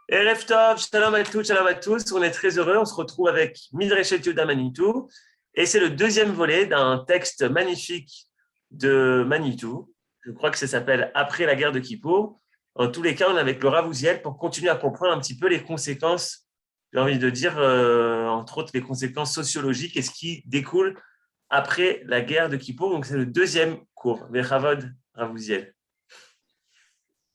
Erev Tov, shalom à tous. On est très heureux. On se retrouve avec Midreshet Yehuda Manitou. Et c'est le deuxième volet d'un texte magnifique de Manitou. Je crois que ça s'appelle Après la guerre de Kippour. En tous les cas, on est avec le Rav Uziel pour continuer à comprendre un petit peu les conséquences, j'ai envie de dire, entre autres, les conséquences sociologiques et ce qui découle après la guerre de Kippour. Donc, c'est le deuxième cours. Vechavod, Rav Uziel.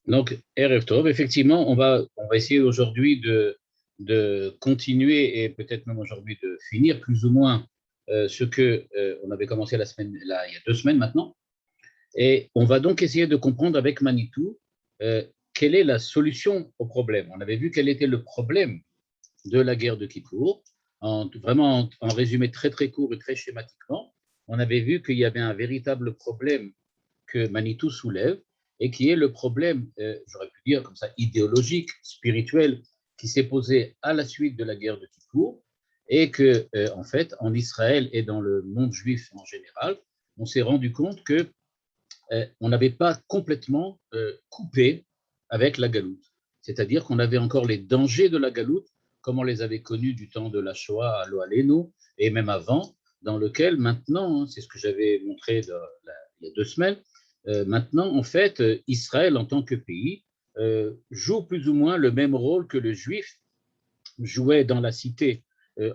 Donc, Erev Tov, effectivement, on va essayer aujourd'hui de continuer et peut-être même aujourd'hui de finir plus ou moins ce que on avait commencé il y a 2 semaines maintenant. Et on va donc essayer de comprendre avec Manitou quelle est la solution au problème. On avait vu quel était le problème de la guerre de Kippour. Vraiment, en résumé très très court et très schématiquement, on avait vu qu'il y avait un véritable problème que Manitou soulève et qui est le problème, j'aurais pu dire comme ça, idéologique, spirituel, qui s'est posé à la suite de la guerre de Kippour, et que, en fait, en Israël et dans le monde juif en général, on s'est rendu compte que on n'avait pas complètement coupé avec la galoute. C'est-à-dire qu'on avait encore les dangers de la galoute, comme on les avait connus du temps de la Shoah à Loaleno, et même avant, dans lequel maintenant, c'est ce que j'avais montré il y a 2 semaines, maintenant, en fait, Israël en tant que pays joue plus ou moins le même rôle que le juif jouait dans la cité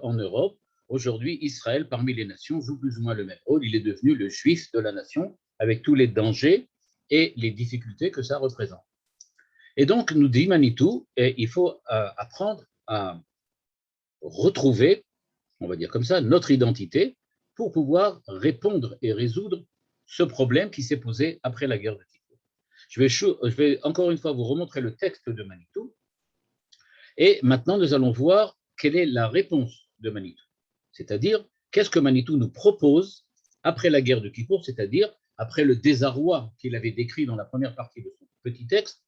en Europe. Aujourd'hui, Israël, parmi les nations, joue plus ou moins le même rôle. Il est devenu le juif de la nation, avec tous les dangers et les difficultés que ça représente. Et donc, nous dit Manitou, il faut apprendre à retrouver, on va dire comme ça, notre identité pour pouvoir répondre et résoudre ce problème qui s'est posé après la guerre de Kippour. Je vais encore une fois vous remontrer le texte de Manitou. Et maintenant, nous allons voir quelle est la réponse de Manitou. C'est-à-dire, qu'est-ce que Manitou nous propose après la guerre de Kippour, c'est-à-dire après le désarroi qu'il avait décrit dans la première partie de son petit texte,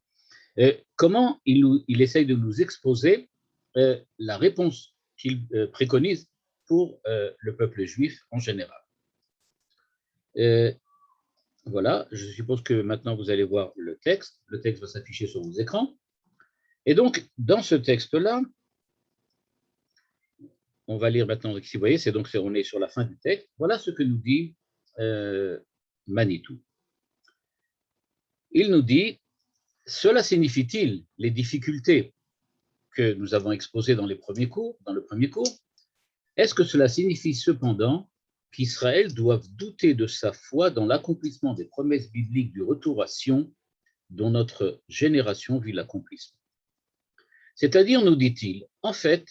comment il essaye de nous exposer la réponse qu'il préconise pour le peuple juif en général. Voilà, je suppose que maintenant vous allez voir le texte. Le texte va s'afficher sur vos écrans. Et donc, dans ce texte-là, on va lire maintenant, si vous voyez, on est sur la fin du texte. Voilà ce que nous dit Manitou. Il nous dit, cela signifie-t-il les difficultés que nous avons exposées dans le premier cours? Est-ce que cela signifie cependant qu'Israël doive douter de sa foi dans l'accomplissement des promesses bibliques du retour à Sion dont notre génération vit l'accomplissement? C'est-à-dire, nous dit-il, en fait,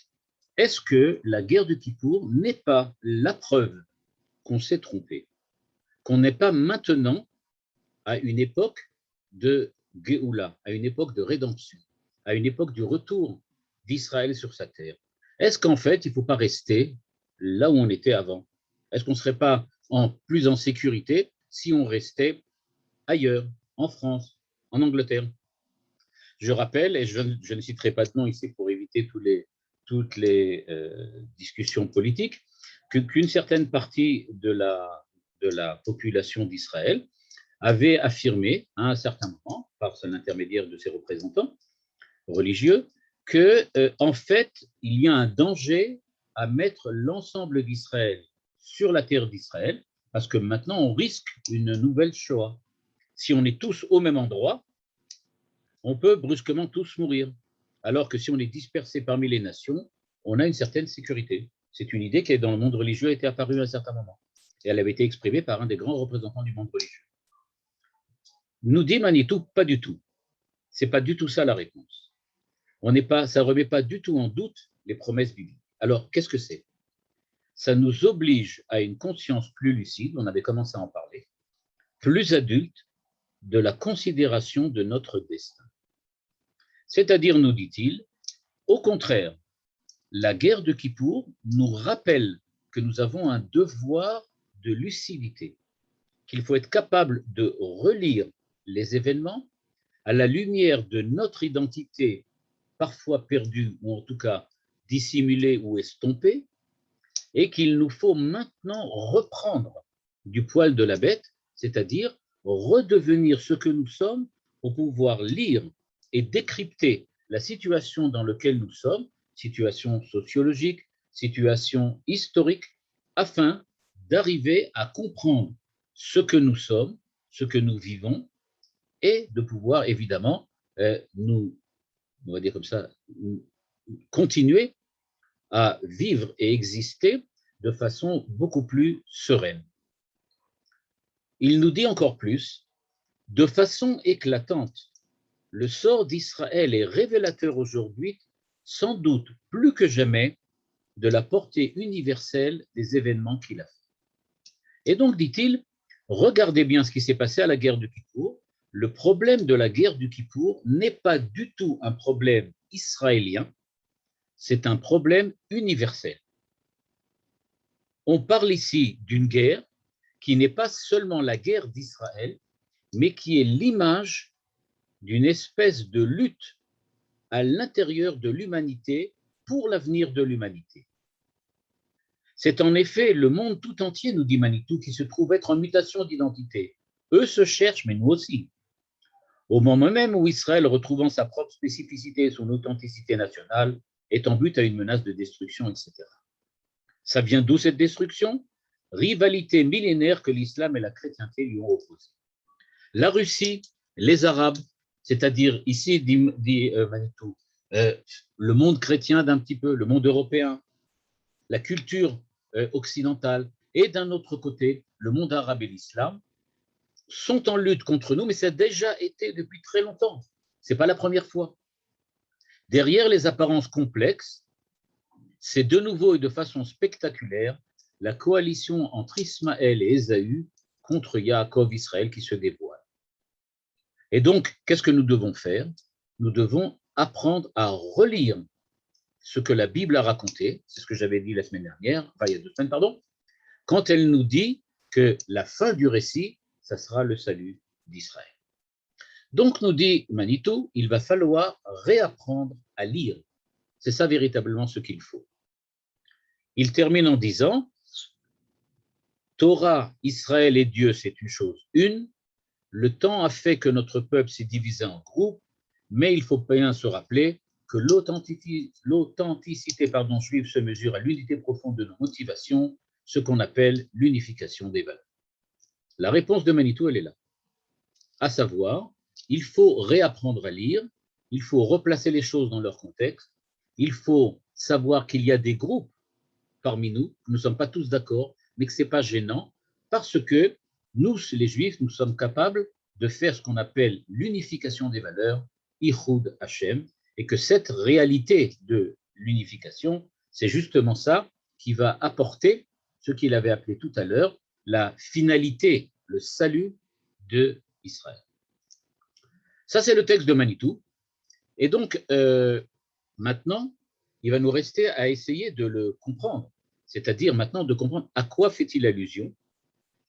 est-ce que la guerre de Kippour n'est pas la preuve qu'on s'est trompé, qu'on n'est pas maintenant à une époque de Géoula, à une époque de rédemption, à une époque du retour d'Israël sur sa terre? Est-ce qu'en fait, il ne faut pas rester là où on était avant? Est-ce qu'on ne serait pas plus en sécurité si on restait ailleurs, en France, en Angleterre? Je rappelle, et je ne citerai pas de nom ici pour éviter toutes les discussions politiques, qu'une certaine partie de la population d'Israël avait affirmé à un certain moment, par l'intermédiaire de ses représentants religieux, que en fait, il y a un danger à mettre l'ensemble d'Israël sur la terre d'Israël, parce que maintenant, on risque une nouvelle Shoah. Si on est tous au même endroit, on peut brusquement tous mourir. Alors que si on est dispersé parmi les nations, on a une certaine sécurité. C'est une idée qui, dans le monde religieux, a été apparue à un certain moment. Et elle avait été exprimée par un des grands représentants du monde religieux. Nous dit Manitou, pas du tout. Ce n'est pas du tout ça la réponse. Ça ne remet pas du tout en doute les promesses bibliques. Alors, qu'est-ce que c'est? Ça nous oblige à une conscience plus lucide, on avait commencé à en parler, plus adulte, de la considération de notre destin. C'est-à-dire, nous dit-il, au contraire, la guerre de Kippour nous rappelle que nous avons un devoir de lucidité, qu'il faut être capable de relire les événements à la lumière de notre identité, parfois perdue, ou en tout cas dissimulée ou estompée, et qu'il nous faut maintenant reprendre du poil de la bête, c'est-à-dire redevenir ce que nous sommes pour pouvoir lire et décrypter la situation dans laquelle nous sommes, situation sociologique, situation historique, afin d'arriver à comprendre ce que nous sommes, ce que nous vivons, et de pouvoir évidemment nous, on va dire comme ça, continuer à vivre et exister de façon beaucoup plus sereine. Il nous dit encore plus, de façon éclatante, le sort d'Israël est révélateur aujourd'hui, sans doute plus que jamais, de la portée universelle des événements qu'il a fait. Et donc, dit-il, regardez bien ce qui s'est passé à la guerre du Kippour. Le problème de la guerre du Kippour n'est pas du tout un problème israélien, c'est un problème universel. On parle ici d'une guerre qui n'est pas seulement la guerre d'Israël, mais qui est l'image d'une espèce de lutte à l'intérieur de l'humanité pour l'avenir de l'humanité. C'est en effet le monde tout entier, nous dit Manitou, qui se trouve être en mutation d'identité. Eux se cherchent, mais nous aussi. Au moment même où Israël, retrouvant sa propre spécificité et son authenticité nationale, est en but à une menace de destruction, etc. Ça vient d'où cette destruction? Rivalité millénaire que l'islam et la chrétienté lui ont opposée. La Russie, les Arabes, c'est-à-dire ici, dit Manitou, le monde chrétien d'un petit peu, le monde européen, la culture occidentale, et d'un autre côté, le monde arabe et l'islam, sont en lutte contre nous, mais ça a déjà été depuis très longtemps. Ce n'est pas la première fois. Derrière les apparences complexes, c'est de nouveau et de façon spectaculaire la coalition entre Ismaël et Ésaü contre Yaakov Israël qui se dévoile. Et donc, qu'est-ce que nous devons faire? Nous devons apprendre à relire ce que la Bible a raconté, c'est ce que j'avais dit la semaine dernière, enfin il y a 2 semaines, pardon, quand elle nous dit que la fin du récit, ça sera le salut d'Israël. Donc, nous dit Manitou, il va falloir réapprendre à lire. C'est ça véritablement ce qu'il faut. Il termine en disant, Torah, Israël et Dieu, c'est une chose une. Le temps a fait que notre peuple s'est divisé en groupes, mais il faut bien se rappeler que l'authenticité juive se mesure à l'unité profonde de nos motivations, ce qu'on appelle l'unification des valeurs. La réponse de Manitou, elle est là. À savoir, il faut réapprendre à lire, il faut replacer les choses dans leur contexte, il faut savoir qu'il y a des groupes parmi nous, nous ne sommes pas tous d'accord, mais que ce n'est pas gênant, parce que nous, les Juifs, nous sommes capables de faire ce qu'on appelle l'unification des valeurs, Ichud Hashem, et que cette réalité de l'unification, c'est justement ça qui va apporter ce qu'il avait appelé tout à l'heure la finalité, le salut de Israël. Ça, c'est le texte de Manitou. Et donc, maintenant, il va nous rester à essayer de le comprendre, c'est-à-dire maintenant de comprendre à quoi fait-il allusion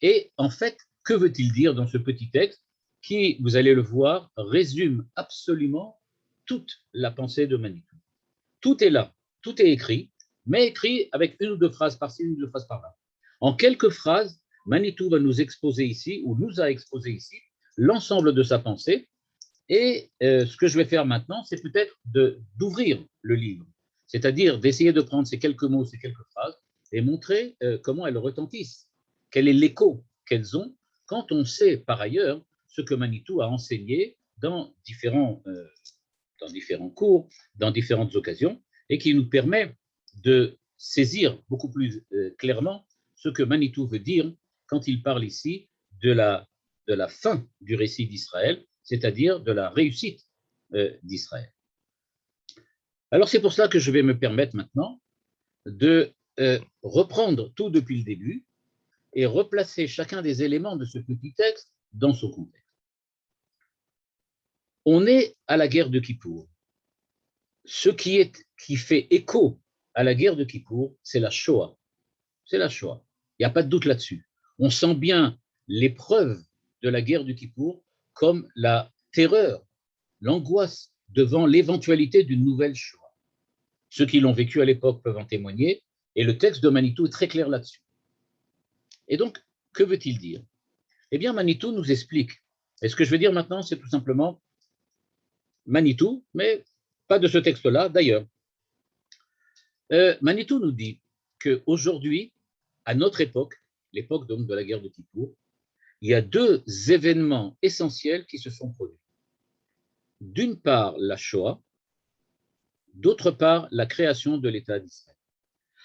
et en fait, que veut-il dire dans ce petit texte qui, vous allez le voir, résume absolument toute la pensée de Manitou. Tout est là, tout est écrit, mais écrit avec 1 ou 2 phrases par-ci, 1 ou 2 phrases par-là. En quelques phrases, Manitou va nous exposer ici, ou nous a exposé ici, l'ensemble de sa pensée. Et ce que je vais faire maintenant, c'est peut-être d'ouvrir le livre, c'est-à-dire d'essayer de prendre ces quelques mots, ces quelques phrases, et montrer comment elles retentissent, quel est l'écho qu'elles ont, quand on sait par ailleurs ce que Manitou a enseigné dans différents cours, dans différentes occasions, et qui nous permet de saisir beaucoup plus clairement ce que Manitou veut dire quand il parle ici de la fin du récit d'Israël, c'est-à-dire de la réussite d'Israël. Alors c'est pour cela que je vais me permettre maintenant de reprendre tout depuis le début et replacer chacun des éléments de ce petit texte dans son contexte. On est à la guerre de Kippour. Ce qui fait écho à la guerre de Kippour, c'est la Shoah. C'est la Shoah. Il n'y a pas de doute là-dessus. On sent bien l'épreuve de la guerre du Kippour comme la terreur, l'angoisse devant l'éventualité d'une nouvelle Shoah. Ceux qui l'ont vécu à l'époque peuvent en témoigner, et le texte de Manitou est très clair là-dessus. Et donc, que veut-il dire? Eh bien, Manitou nous explique Et ce que je veux dire maintenant, c'est tout simplement Manitou, mais pas de ce texte-là d'ailleurs. Manitou nous dit qu'aujourd'hui, à notre époque, l'époque donc de la guerre de Kippour, il y a deux événements essentiels qui se sont produits. D'une part, la Shoah, d'autre part, la création de l'État d'Israël.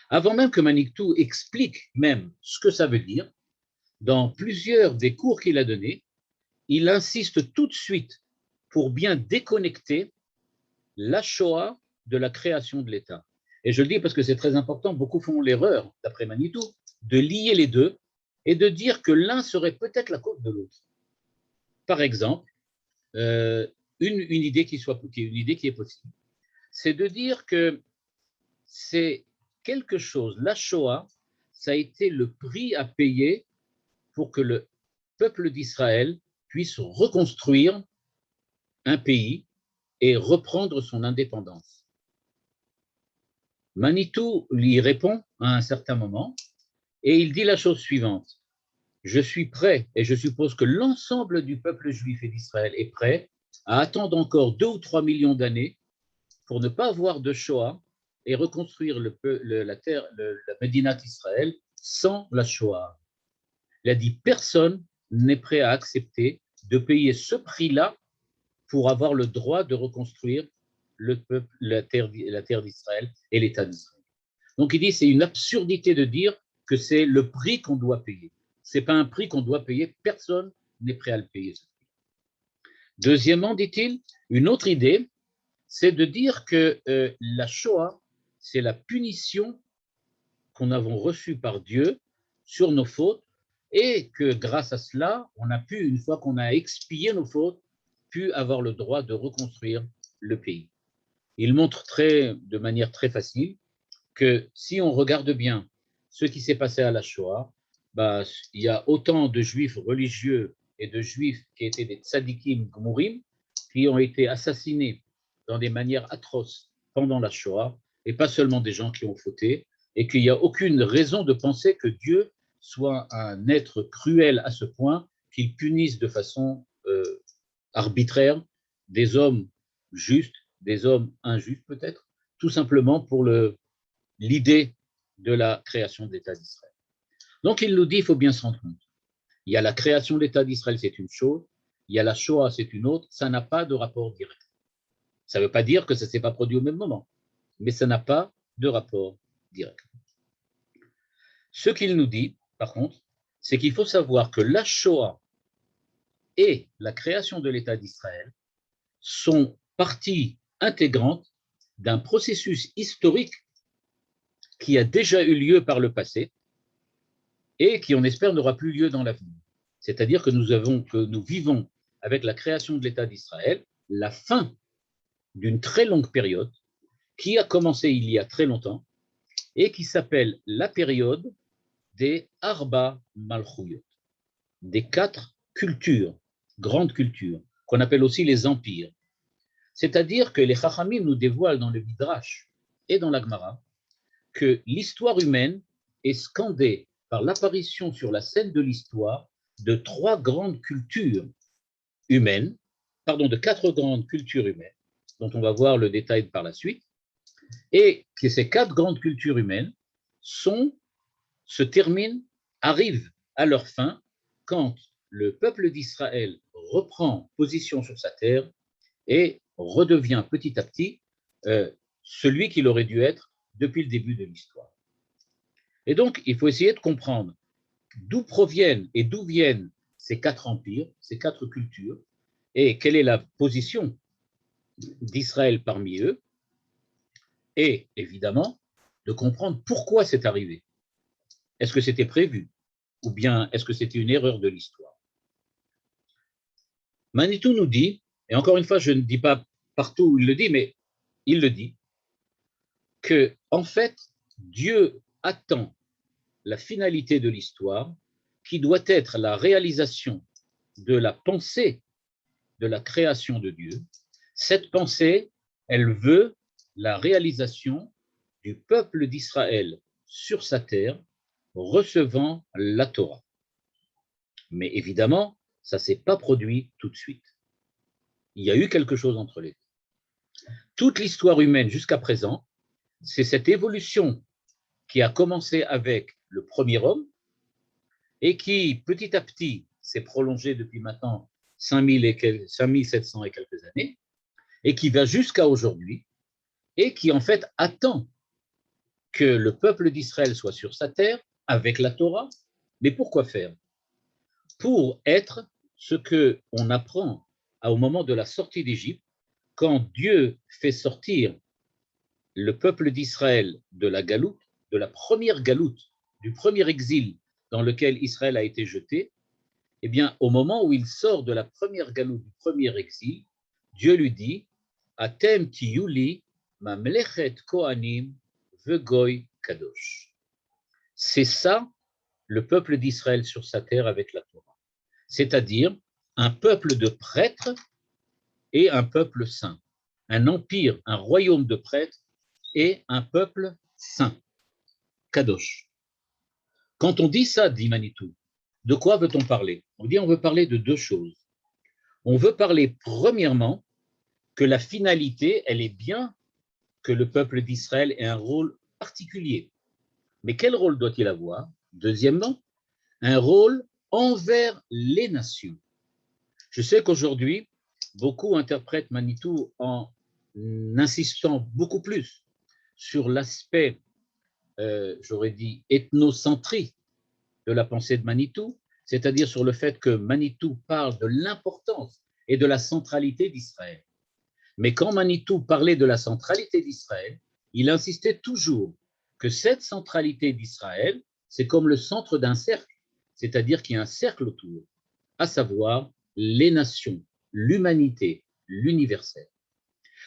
Avant même que Manitou explique même ce que ça veut dire, dans plusieurs des cours qu'il a donnés, il insiste tout de suite pour bien déconnecter la Shoah de la création de l'État. Et je le dis parce que c'est très important, beaucoup font l'erreur, d'après Manitou, de lier les deux et de dire que l'un serait peut-être la cause de l'autre. Par exemple, une idée qui est possible, c'est de dire que c'est quelque chose, la Shoah, ça a été le prix à payer pour que le peuple d'Israël puisse reconstruire un pays et reprendre son indépendance. Manitou lui répond à un certain moment et il dit la chose suivante. Je suis prêt, et je suppose que l'ensemble du peuple juif et d'Israël est prêt à attendre encore 2 ou 3 millions d'années pour ne pas avoir de Shoah et reconstruire la Médina d'Israël sans la Shoah. Il a dit personne n'est prêt à accepter de payer ce prix-là pour avoir le droit de reconstruire le peuple, la terre d'Israël et l'État d'Israël. Donc il dit c'est une absurdité de dire que c'est le prix qu'on doit payer. Ce n'est pas un prix qu'on doit payer, personne n'est prêt à le payer. Deuxièmement, dit-il, une autre idée, c'est de dire que la Shoah, c'est la punition qu'on a reçue par Dieu sur nos fautes et que grâce à cela, on a pu, une fois qu'on a expié nos fautes, pu avoir le droit de reconstruire le pays. Il montre de manière très facile que si on regarde bien ce qui s'est passé à la Shoah, il y a autant de juifs religieux et de juifs qui étaient des tzadikim gmourim qui ont été assassinés dans des manières atroces pendant la Shoah, et pas seulement des gens qui ont fauté, et qu'il n'y a aucune raison de penser que Dieu soit un être cruel à ce point qu'il punisse de façon arbitraire des hommes justes, des hommes injustes peut-être, tout simplement pour l'idée de la création de l'État d'Israël. Donc il nous dit, il faut bien se rendre compte, il y a la création de l'État d'Israël, c'est une chose, il y a la Shoah, c'est une autre, ça n'a pas de rapport direct. Ça ne veut pas dire que ça ne s'est pas produit au même moment, mais ça n'a pas de rapport direct. Ce qu'il nous dit, par contre, c'est qu'il faut savoir que la Shoah et la création de l'État d'Israël sont partie intégrante d'un processus historique qui a déjà eu lieu par le passé et qui, on espère, n'aura plus lieu dans l'avenir. C'est-à-dire que nous vivons avec la création de l'État d'Israël la fin d'une très longue période qui a commencé il y a très longtemps et qui s'appelle la période des Arba Malchuyot, des 4 cultures, grandes cultures, qu'on appelle aussi les empires. C'est-à-dire que les Chachamim nous dévoilent dans le Midrash et dans la Gemara que l'histoire humaine est scandée par l'apparition sur la scène de l'histoire de 4 grandes cultures humaines, dont on va voir le détail par la suite, et que ces 4 grandes cultures humaines arrivent à leur fin quand le peuple d'Israël reprend position sur sa terre et redevient petit à petit celui qu'il aurait dû être depuis le début de l'histoire. Et donc, il faut essayer de comprendre d'où proviennent et d'où viennent ces 4 empires, ces 4 cultures, et quelle est la position d'Israël parmi eux, et évidemment, de comprendre pourquoi c'est arrivé. Est-ce que c'était prévu, ou bien est-ce que c'était une erreur de l'histoire? Manitou nous dit, et encore une fois, je ne dis pas partout où il le dit, mais il le dit, que en fait, Dieu attend la finalité de l'histoire, qui doit être la réalisation de la pensée de la création de Dieu. Cette pensée, elle veut la réalisation du peuple d'Israël sur sa terre, recevant la Torah. Mais évidemment, ça ne s'est pas produit tout de suite. Il y a eu quelque chose entre les deux. Toute l'histoire humaine jusqu'à présent, c'est cette évolution qui a commencé avec le premier homme et qui, petit à petit, s'est prolongée depuis maintenant 5700 et quelques années, et qui va jusqu'à aujourd'hui, et qui en fait attend que le peuple d'Israël soit sur sa terre avec la Torah. Mais pourquoi faire? Pour être ce qu'on apprend au moment de la sortie d'Égypte, quand Dieu fait sortir le peuple d'Israël de la galoute, de la première galoute, du premier exil dans lequel Israël a été jeté, eh bien, au moment où il sort de la première galoute, du premier exil, Dieu lui dit « Atem tiyuli mamlechet kohanim vegoy kadosh ». C'est ça, le peuple d'Israël sur sa terre avec la Torah. C'est-à-dire un peuple de prêtres et un peuple saint. Un empire, un royaume de prêtres et un peuple saint, kadosh. Quand on dit ça, dit Manitou, de quoi veut-on parler? On veut parler de deux choses. On veut parler premièrement que la finalité, elle est bien que le peuple d'Israël ait un rôle particulier. Mais quel rôle doit-il avoir? Deuxièmement, un rôle envers les nations. Je sais qu'aujourd'hui, beaucoup interprètent Manitou en insistant beaucoup plus sur l'aspect, j'aurais dit, ethnocentrique de la pensée de Manitou, c'est-à-dire sur le fait que Manitou parle de l'importance et de la centralité d'Israël. Mais quand Manitou parlait de la centralité d'Israël, il insistait toujours que cette centralité d'Israël, c'est comme le centre d'un cercle, c'est-à-dire qu'il y a un cercle autour, à savoir les nations, l'humanité, l'universel.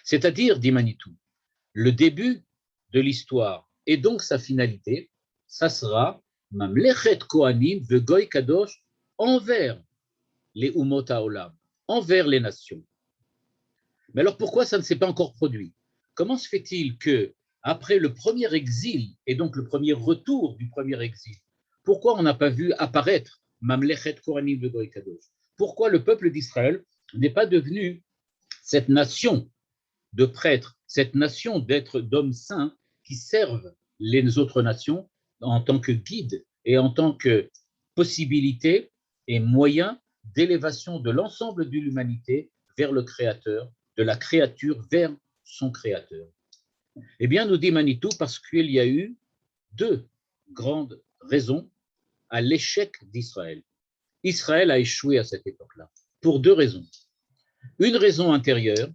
C'est-à-dire, dit Manitou, le début de l'histoire et donc sa finalité, ça sera Mamlechet Kohanim vegoy kadosh envers les Umot haolam, envers les nations. Mais alors pourquoi ça ne s'est pas encore produit? Comment se fait-il que, après le premier exil, et donc le premier retour du premier exil, pourquoi on n'a pas vu apparaître Mamlechet Kohanim vegoy kadosh? Pourquoi le peuple d'Israël n'est pas devenu cette nation de prêtres, cette nation d'hommes saints qui servent les autres nations en tant que guide et en tant que possibilité et moyen d'élévation de l'ensemble de l'humanité vers le Créateur, de la créature vers son Créateur. Eh bien, nous dit Manitou, parce qu'il y a eu deux grandes raisons à l'échec d'Israël. Israël a échoué à cette époque-là, pour deux raisons. Une raison intérieure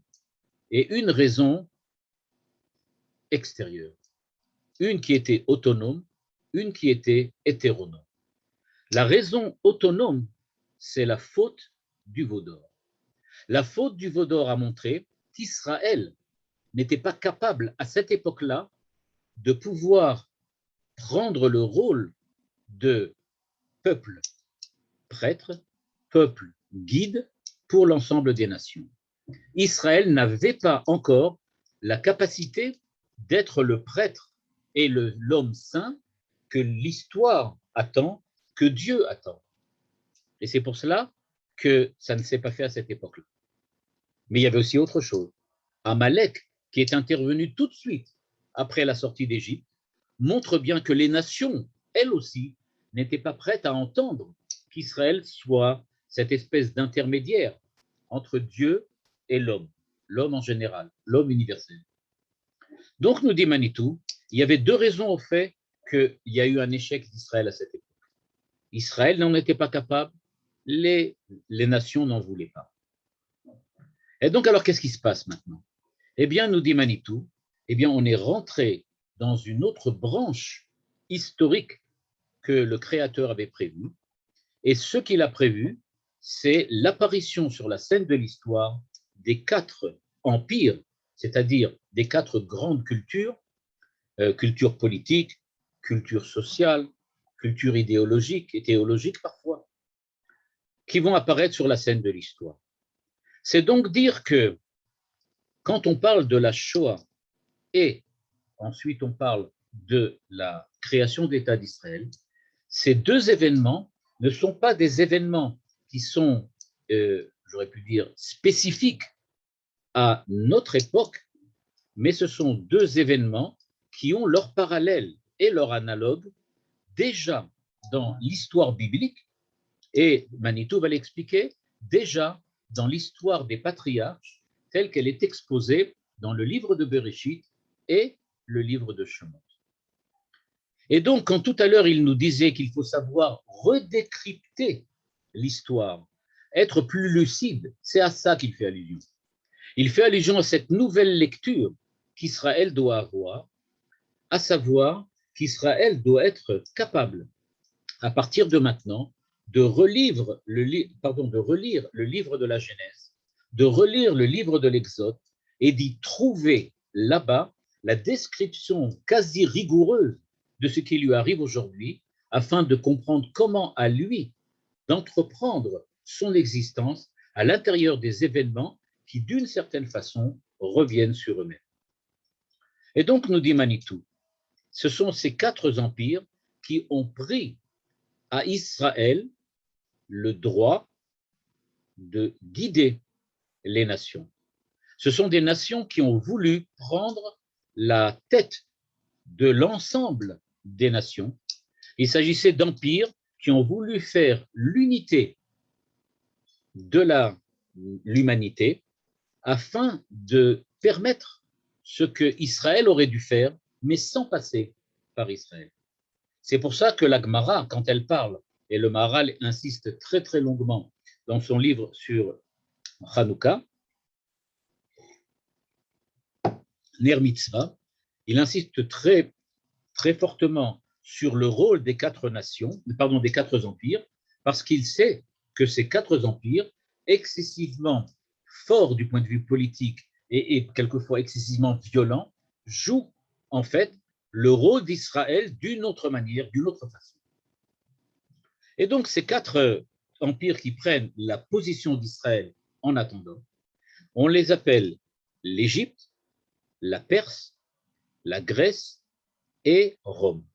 et une raison extérieure. Une qui était autonome, une qui était hétéronome. La raison autonome, c'est la faute du veau d'or. La faute du veau d'or a montré qu'Israël n'était pas capable à cette époque-là de pouvoir prendre le rôle de peuple prêtre, peuple guide pour l'ensemble des nations. Israël n'avait pas encore la capacité d'être le prêtre et l'homme saint que l'histoire attend, que Dieu attend. Et c'est pour cela que ça ne s'est pas fait à cette époque-là. Mais il y avait aussi autre chose. Amalek, qui est intervenu tout de suite après la sortie d'Égypte, montre bien que les nations, elles aussi, n'étaient pas prêtes à entendre qu'Israël soit cette espèce d'intermédiaire entre Dieu et l'homme en général, l'homme universel. Donc, nous dit Manitou, il y avait deux raisons au fait qu'il y a eu un échec d'Israël à cette époque. Israël n'en était pas capable, les nations n'en voulaient pas. Et donc, alors, qu'est-ce qui se passe maintenant? Eh bien, nous dit Manitou, eh bien, on est rentré dans une autre branche historique que le Créateur avait prévue. Et ce qu'il a prévu, c'est l'apparition sur la scène de l'histoire des quatre empires, c'est-à-dire des quatre grandes cultures, culture politique, culture sociale, culture idéologique et théologique parfois, qui vont apparaître sur la scène de l'histoire. C'est donc dire que quand on parle de la Shoah et ensuite on parle de la création de l'État d'Israël, ces deux événements ne sont pas des événements qui sont j'aurais pu dire, spécifiques à notre époque, mais ce sont deux événements qui ont leur parallèle et leur analogue déjà dans l'histoire biblique, et Manitou va l'expliquer, déjà dans l'histoire des patriarches, telle qu'elle est exposée dans le livre de Bereshit et le livre de Shemot. Et donc, quand tout à l'heure il nous disait qu'il faut savoir redécrypter l'histoire, être plus lucide, c'est à ça qu'il fait allusion. Il fait allusion à cette nouvelle lecture qu'Israël doit avoir, à savoir qu'Israël doit être capable, à partir de maintenant, de relire le livre de la Genèse, de relire le livre de l'Exode et d'y trouver là-bas la description quasi rigoureuse de ce qui lui arrive aujourd'hui, afin de comprendre comment à lui d'entreprendre son existence à l'intérieur des événements qui, d'une certaine façon, reviennent sur eux-mêmes. Et donc, nous dit Manitou, ce sont ces quatre empires qui ont pris à Israël le droit de guider les nations. Ce sont des nations qui ont voulu prendre la tête de l'ensemble des nations. Il s'agissait d'empires qui ont voulu faire l'unité de l'humanité afin de permettre ce que Israël aurait dû faire, mais sans passer par Israël. C'est pour ça que la Gemara, quand elle parle, et le Maharal insiste très très longuement dans son livre sur Hanouka, Ner Mitzvah, il insiste très très fortement sur le rôle des quatre empires, parce qu'il sait que ces quatre empires, excessivement forts du point de vue politique et quelquefois excessivement violents, jouent en fait le rôle d'Israël d'une autre manière, d'une autre façon. Et donc ces quatre empires qui prennent la position d'Israël en attendant, on les appelle l'Égypte, la Perse, la Grèce et Rome.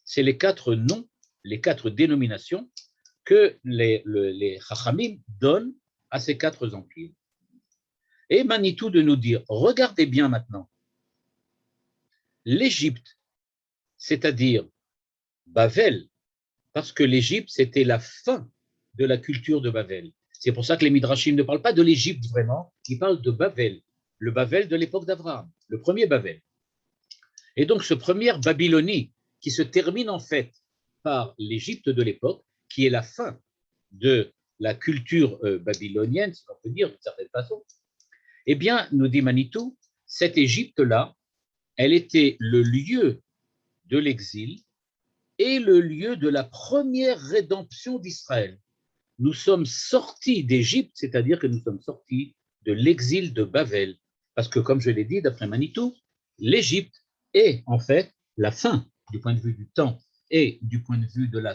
C'est les quatre noms, les quatre dénominations que les Chachamim donnent à ces quatre empires. Et Manitou de nous dire, regardez bien maintenant, l'Égypte, c'est-à-dire Bavel, parce que l'Égypte, c'était la fin de la culture de Bavel. C'est pour ça que les Midrashim ne parlent pas de l'Égypte vraiment, ils parlent de Bavel, le Bavel de l'époque d'Abraham, le premier Bavel. Et donc, ce première Babylonie, qui se termine en fait par l'Égypte de l'époque, qui est la fin de la culture babylonienne, si on peut dire d'une certaine façon, eh bien, nous dit Manitou, cette Égypte-là, elle était le lieu de l'exil et le lieu de la première rédemption d'Israël. Nous sommes sortis d'Égypte, c'est-à-dire que nous sommes sortis de l'exil de Babel, parce que, comme je l'ai dit, d'après Manitou, l'Égypte est en fait la fin du point de vue du temps et du point de vue de la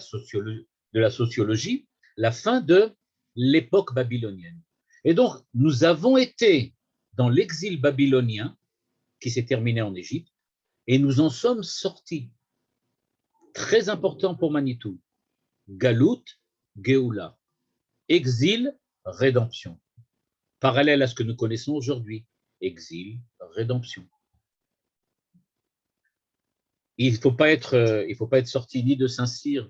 sociologie, la fin de l'époque babylonienne. Et donc, nous avons été dans l'exil babylonien qui s'est terminé en Égypte et nous en sommes sortis. Très important pour Manitou, Galout, Géoula, exil, rédemption. Parallèle à ce que nous connaissons aujourd'hui, exil, rédemption. Il ne faut pas être sorti ni de Saint-Cyr,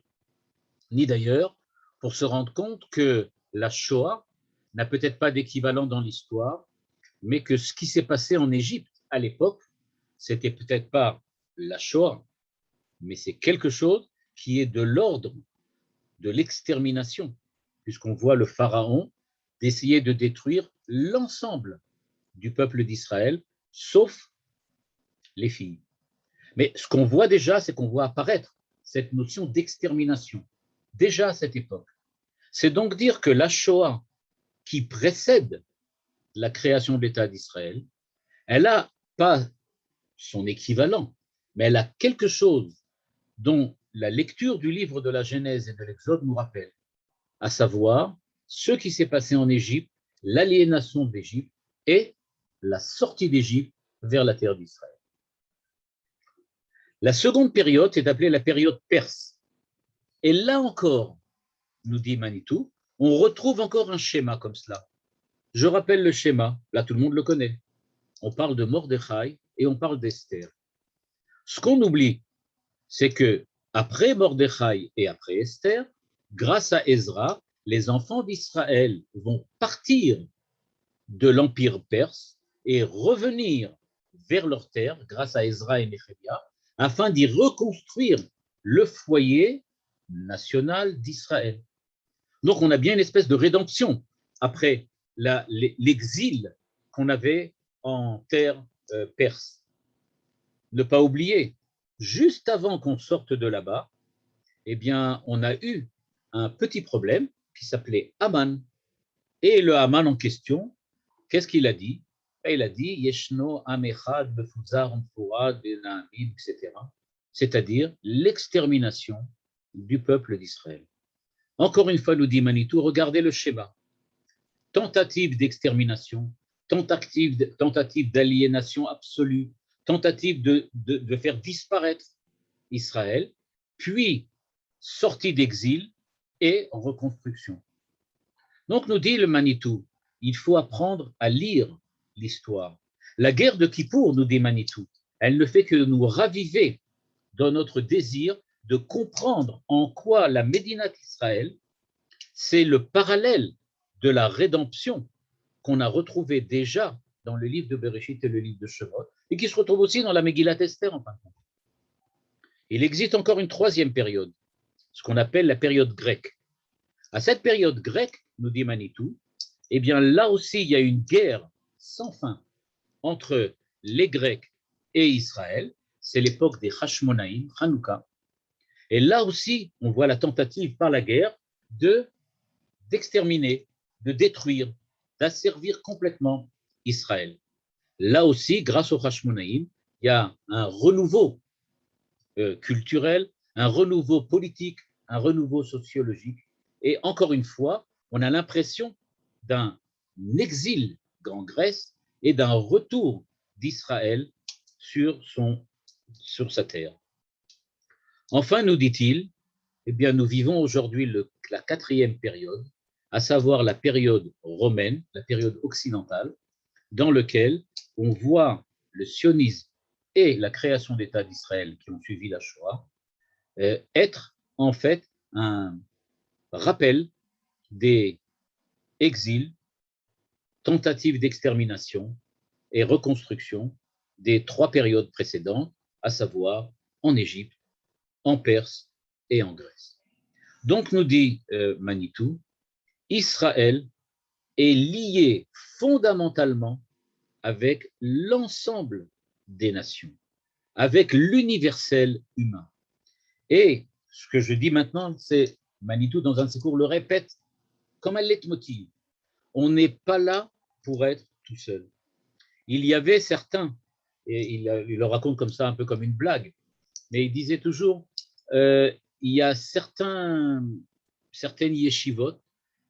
ni d'ailleurs, pour se rendre compte que la Shoah n'a peut-être pas d'équivalent dans l'histoire, mais que ce qui s'est passé en Égypte à l'époque, c'était peut-être pas la Shoah, mais c'est quelque chose qui est de l'ordre de l'extermination, puisqu'on voit le pharaon d'essayer de détruire l'ensemble du peuple d'Israël, sauf les filles. Mais ce qu'on voit déjà, c'est qu'on voit apparaître cette notion d'extermination, déjà à cette époque. C'est donc dire que la Shoah, qui précède la création de l'État d'Israël, elle n'a pas son équivalent, mais elle a quelque chose dont la lecture du livre de la Genèse et de l'Exode nous rappelle, à savoir ce qui s'est passé en Égypte, l'aliénation d'Égypte et la sortie d'Égypte vers la terre d'Israël. La seconde période est appelée la période perse. Et là encore, nous dit Manitou, on retrouve encore un schéma comme cela. Je rappelle le schéma, là tout le monde le connaît. On parle de Mordechai et on parle d'Esther. Ce qu'on oublie, c'est que après Mordechai et après Esther, grâce à Ezra, les enfants d'Israël vont partir de l'empire perse et revenir vers leur terre grâce à Ezra et Néhémia afin d'y reconstruire le foyer national d'Israël. Donc on a bien une espèce de rédemption après l'exil qu'on avait en terre perse. Ne pas oublier, juste avant qu'on sorte de là-bas, eh bien, on a eu un petit problème qui s'appelait Haman. Et le Haman en question, qu'est-ce qu'il a dit? Il a dit Yeshno Amechad Befuzar Mfurad Benaamim, etc. C'est-à-dire l'extermination du peuple d'Israël. Encore une fois, nous dit Manitou, regardez le schéma. Tentative d'extermination, tentative d'aliénation absolue, tentative de faire disparaître Israël, puis sortie d'exil et reconstruction. Donc nous dit le Manitou, il faut apprendre à lire l'histoire. La guerre de Kippour, nous dit Manitou, elle ne fait que nous raviver dans notre désir de comprendre en quoi la Médina d'Israël, c'est le parallèle de la rédemption qu'on a retrouvé déjà dans le livre de Bereshit et le livre de Shemot, et qui se retrouve aussi dans la Megillat Esther en fin de compte. Il existe encore une troisième période, ce qu'on appelle la période grecque. À cette période grecque, nous dit Manitou, eh bien là aussi il y a une guerre sans fin entre les Grecs et Israël, c'est l'époque des Hashmonaïm, Hanouka, et là aussi on voit la tentative par la guerre d'exterminer, de détruire, d'asservir complètement Israël. Là aussi, grâce aux Hashmonaïm, il y a un renouveau culturel, un renouveau politique, un renouveau sociologique. Et encore une fois, on a l'impression d'un exil en Grèce et d'un retour d'Israël sur sa terre. Enfin, nous dit-il, eh bien, nous vivons aujourd'hui la quatrième période, à savoir la période romaine, la période occidentale, dans laquelle on voit le sionisme et la création d'État d'Israël qui ont suivi la Shoah être en fait un rappel des exils, tentatives d'extermination et reconstruction des trois périodes précédentes, à savoir en Égypte, en Perse et en Grèce. Donc, nous dit Manitou, Israël est lié fondamentalement avec l'ensemble des nations, avec l'universel humain. Et ce que je dis maintenant, c'est, Manitou, dans un de ses cours, le répète comme un leitmotiv. On n'est pas là pour être tout seul. Il y avait certains, et il le raconte comme ça, un peu comme une blague, mais il disait toujours, il y a certaines yeshivot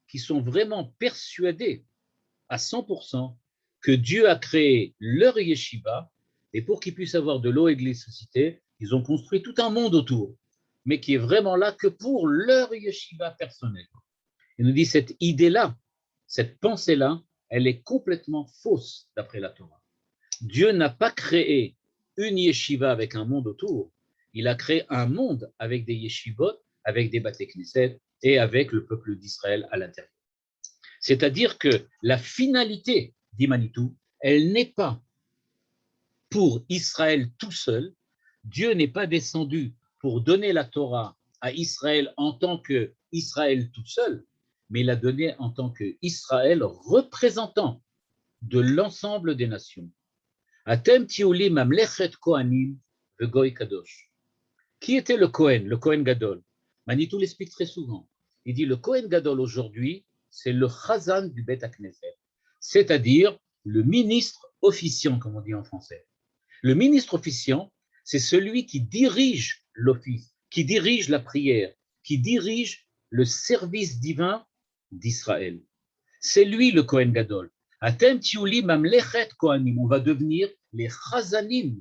qui sont vraiment persuadés à 100% que Dieu a créé leur yeshiva, et pour qu'ils puissent avoir de l'eau et de l'électricité, ils ont construit tout un monde autour, mais qui est vraiment là que pour leur yeshiva personnel. Il nous dit cette idée-là, cette pensée-là, elle est complètement fausse d'après la Torah. Dieu n'a pas créé une yeshiva avec un monde autour, il a créé un monde avec des yeshivot, avec des Bate Knesset et avec le peuple d'Israël à l'intérieur. C'est-à-dire que la finalité d'Imanitou, elle n'est pas pour Israël tout seul. Dieu n'est pas descendu pour donner la Torah à Israël en tant qu'Israël tout seul, mais il l'a donné en tant qu'Israël représentant de l'ensemble des nations. Atem tiuli mamlechet kohanim vegoy kadosh. Qui était le Kohen Gadol? Manitou l'explique très souvent. Il dit le Kohen Gadol aujourd'hui, c'est le Chazan du Bet HaKnesset, c'est-à-dire le ministre officiant, comme on dit en français. Le ministre officiant, c'est celui qui dirige l'office, qui dirige la prière, qui dirige le service divin d'Israël. C'est lui le Kohen Gadol. Atem tiuli mamlechet kohanim. On va devenir les Chazanim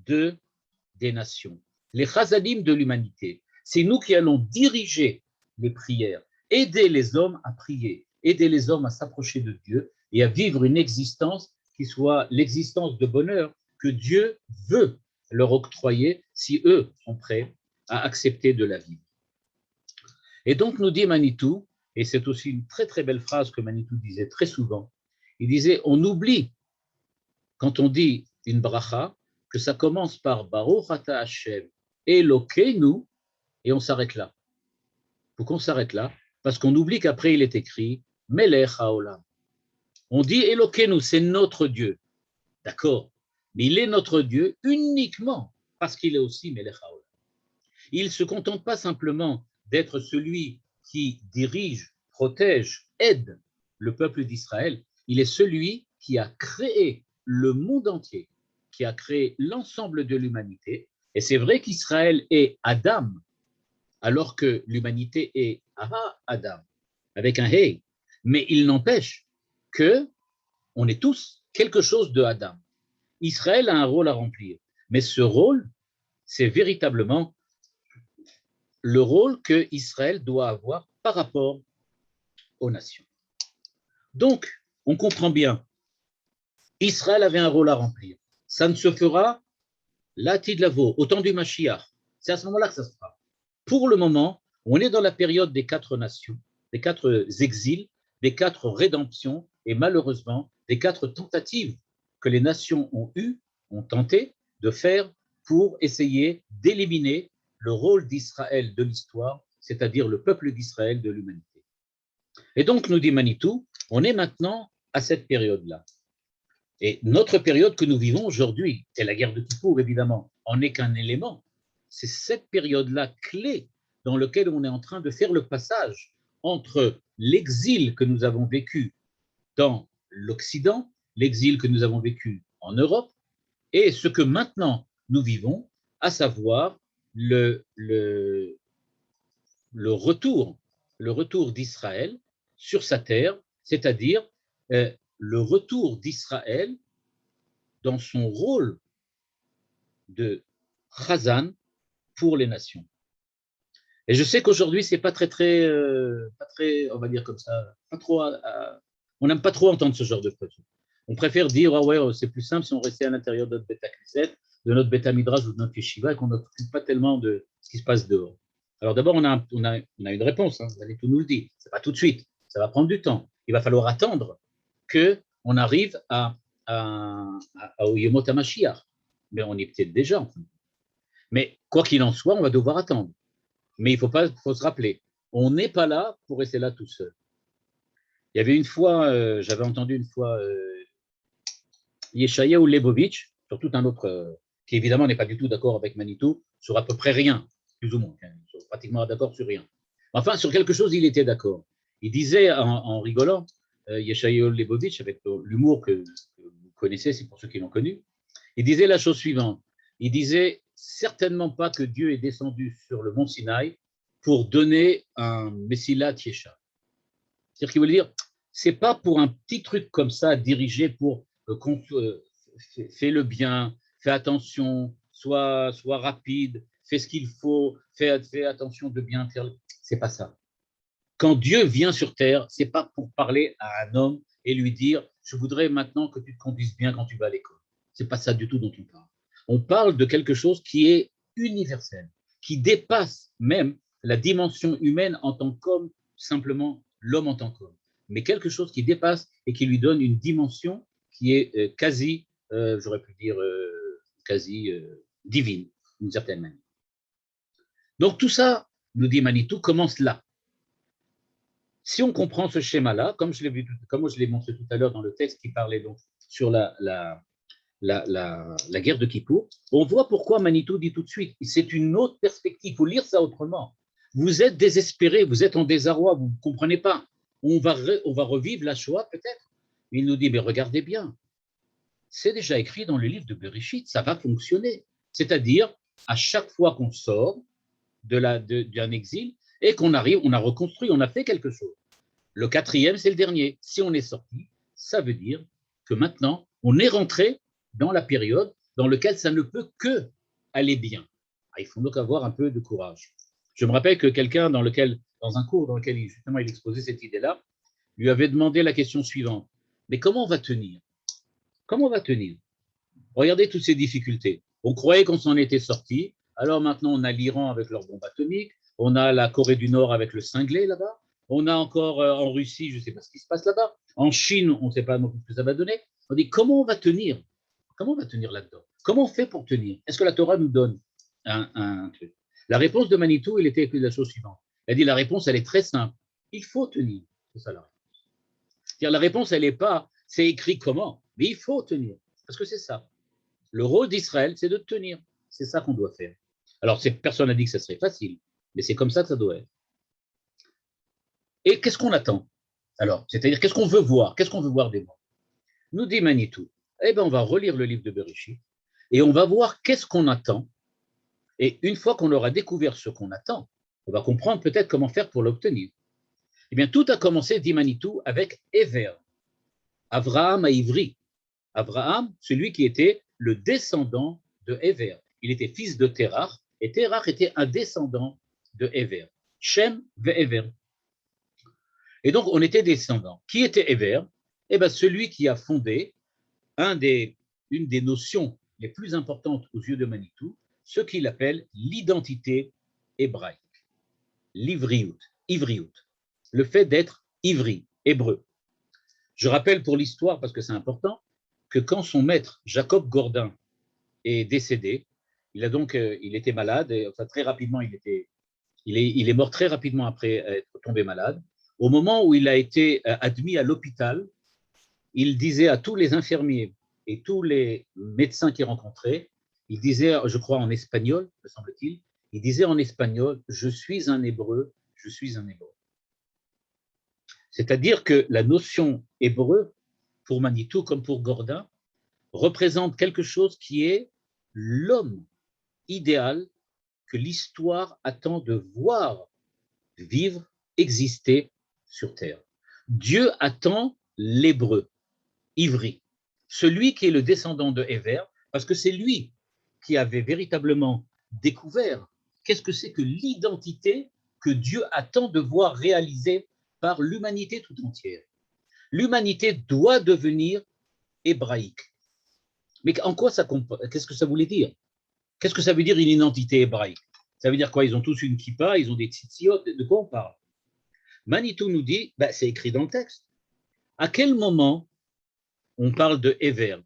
des nations, les Chazanim de l'humanité. C'est nous qui allons diriger les prières aider les hommes à prier, aider les hommes à s'approcher de Dieu et à vivre une existence qui soit l'existence de bonheur que Dieu veut leur octroyer si eux sont prêts à accepter de la vivre. Et donc nous dit Manitou, et c'est aussi une très très belle phrase que Manitou disait très souvent, il disait on oublie quand on dit une bracha que ça commence par Baruch Ata Hashem Elokeinu et on s'arrête là. Il faut qu'on s'arrête là parce qu'on oublie qu'après il est écrit Melech Haolam. On dit Elokeinu, c'est notre Dieu. D'accord, mais il est notre Dieu uniquement parce qu'il est aussi Melech Haolam. Il ne se contente pas simplement d'être celui qui dirige, protège, aide le peuple d'Israël, il est celui qui a créé le monde entier, qui a créé l'ensemble de l'humanité. Et c'est vrai qu'Israël est Adam, alors que l'humanité est Adam, avec un Hey, mais il n'empêche que on est tous quelque chose de Adam. Israël a un rôle à remplir, mais ce rôle, c'est véritablement le rôle que Israël doit avoir par rapport aux nations. Donc, on comprend bien, Israël avait un rôle à remplir. Ça ne se fera l'Atid Lavo, au temps du Mashiach. C'est à ce moment-là que ça se fera. Pour le moment, on est dans la période des 4 nations, des 4 exils, des 4 rédemptions et malheureusement des 4 tentatives que les nations ont tenté de faire pour essayer d'éliminer le rôle d'Israël de l'histoire, c'est-à-dire le peuple d'Israël de l'humanité. Et donc, nous dit Manitou, on est maintenant à cette période-là. Et notre période que nous vivons aujourd'hui, c'est la guerre de Kippour, évidemment, en n'est qu'un élément. C'est cette période-là clé dans laquelle on est en train de faire le passage entre l'exil que nous avons vécu dans l'Occident, l'exil que nous avons vécu en Europe, et ce que maintenant nous vivons, à savoir le retour d'Israël sur sa terre, c'est-à-dire le retour d'Israël dans son rôle de Chazan pour les nations. Et je sais qu'aujourd'hui, c'est pas très, on va dire comme ça, pas trop, on n'aime pas trop entendre ce genre de choses. On préfère dire, ah ouais, c'est plus simple si on restait à l'intérieur de notre Beth Knesset, de notre Beth Midrash ou de notre Yeshiva et qu'on ne s'occupe pas tellement de ce qui se passe dehors. Alors d'abord, on a une réponse, hein, vous allez tout nous le dire. C'est pas tout de suite, ça va prendre du temps. Il va falloir attendre qu'on arrive au Yemot HaMashiach. Mais on est peut-être déjà en fait. Mais quoi qu'il en soit, on va devoir attendre. Mais il faut se rappeler, on n'est pas là pour rester là tout seul. Il y avait une fois, j'avais entendu une fois Yeshayahu Lebovitch, sur tout un autre, qui évidemment n'est pas du tout d'accord avec Manitou, sur à peu près rien, plus ou moins, pratiquement d'accord sur rien. Enfin, sur quelque chose, il était d'accord. Il disait en rigolant, Yeshayahu Lebovitch, avec l'humour que vous connaissez, c'est pour ceux qui l'ont connu, il disait la chose suivante. Il disait certainement pas que Dieu est descendu sur le mont Sinaï pour donner un Messilat Yesha. C'est-à-dire qu'il voulait dire, c'est pas pour un petit truc comme ça dirigé pour fais le bien, fais attention, sois rapide, fais ce qu'il faut, fais attention de bien faire. C'est pas ça. Quand Dieu vient sur terre, c'est pas pour parler à un homme et lui dire, je voudrais maintenant que tu te conduises bien quand tu vas à l'école. C'est pas ça du tout dont on parle. On parle de quelque chose qui est universel, qui dépasse même la dimension humaine en tant qu'homme, simplement l'homme en tant qu'homme, mais quelque chose qui dépasse et qui lui donne une dimension qui est quasi, j'aurais pu dire, quasi divine, d'une certaine manière. Donc tout ça, nous dit Manitou, commence là. Si on comprend ce schéma-là, comme je l'ai montré tout à l'heure dans le texte qui parlait donc sur la guerre de Kippour, on voit pourquoi Manitou dit tout de suite, c'est une autre perspective, il faut lire ça autrement. Vous êtes désespéré, vous êtes en désarroi, vous ne comprenez pas. On va revivre la Shoah peut-être. Il nous dit, mais regardez bien, c'est déjà écrit dans le livre de Bereshit, ça va fonctionner. C'est-à-dire, à chaque fois qu'on sort d'un exil et qu'on arrive, on a reconstruit, on a fait quelque chose. Le 4e, c'est le dernier. Si on est sorti, ça veut dire que maintenant, on est rentré dans la période dans laquelle ça ne peut que aller bien. Il faut donc avoir un peu de courage. Je me rappelle que quelqu'un dans un cours dans lequel justement il exposait cette idée-là, lui avait demandé la question suivante. Mais comment on va tenir? Comment on va tenir? Regardez toutes ces difficultés. On croyait qu'on s'en était sorti. Alors maintenant, on a l'Iran avec leur bombe atomique. On a la Corée du Nord avec le cinglé là-bas. On a encore en Russie, je ne sais pas ce qui se passe là-bas. En Chine, on ne sait pas non plus ce que ça va donner. On dit comment on va tenir? Comment on va tenir là-dedans? Comment on fait pour tenir? Est-ce que la Torah nous donne un truc? La réponse de Manitou, il était la chose suivante. Elle dit la réponse, elle est très simple. Il faut tenir. C'est ça la réponse. C'est-à-dire, la réponse, elle n'est pas, c'est écrit comment, mais il faut tenir. Parce que c'est ça. Le rôle d'Israël, c'est de tenir. C'est ça qu'on doit faire. Alors, personne n'a dit que ça serait facile, mais c'est comme ça que ça doit être. Et qu'est-ce qu'on attend? Alors, c'est-à-dire, qu'est-ce qu'on veut voir? Qu'est-ce qu'on veut voir des mots? Nous dit Manitou, eh bien, on va relire le livre de Bereshit et on va voir qu'est-ce qu'on attend. Et une fois qu'on aura découvert ce qu'on attend, on va comprendre peut-être comment faire pour l'obtenir. Eh bien, tout a commencé, dit Manitou, avec Ever, Avraham à Ivri. Abraham, celui qui était le descendant de Ever. Il était fils de Terach, et Terach était un descendant de Ever. Shem ve Ever. Et donc, on était descendants. Qui était Ever? Eh bien, celui qui a fondé une des notions les plus importantes aux yeux de Manitou, ce qu'il appelle l'identité hébraïque, l'ivriout, le fait d'être ivri, hébreu. Je rappelle pour l'histoire, parce que c'est important, que quand son maître, Jacob Gordin, est décédé, il était malade, et, enfin très rapidement, il est mort très rapidement après être tombé malade. Au moment où il a été admis à l'hôpital, il disait à tous les infirmiers et tous les médecins qu'il rencontrait, il disait, je crois en espagnol, me semble-t-il, il disait en espagnol, je suis un hébreu, je suis un hébreu. C'est-à-dire que la notion hébreu, pour Manitou comme pour Gordin, représente quelque chose qui est l'homme idéal que l'histoire attend de voir vivre, exister sur Terre. Dieu attend l'hébreu, ivri, celui qui est le descendant de Ever, parce que c'est lui qui avait véritablement découvert qu'est-ce que c'est que l'identité que Dieu attend de voir réalisée par l'humanité tout entière. L'humanité doit devenir hébraïque. Mais en quoi ça qu'est-ce que ça voulait dire? Qu'est-ce que ça veut dire une identité hébraïque? Ça veut dire quoi? Ils ont tous une kippa, ils ont des tzitziot, de quoi on parle? Manitou nous dit, c'est écrit dans le texte. À quel moment on parle de Ever?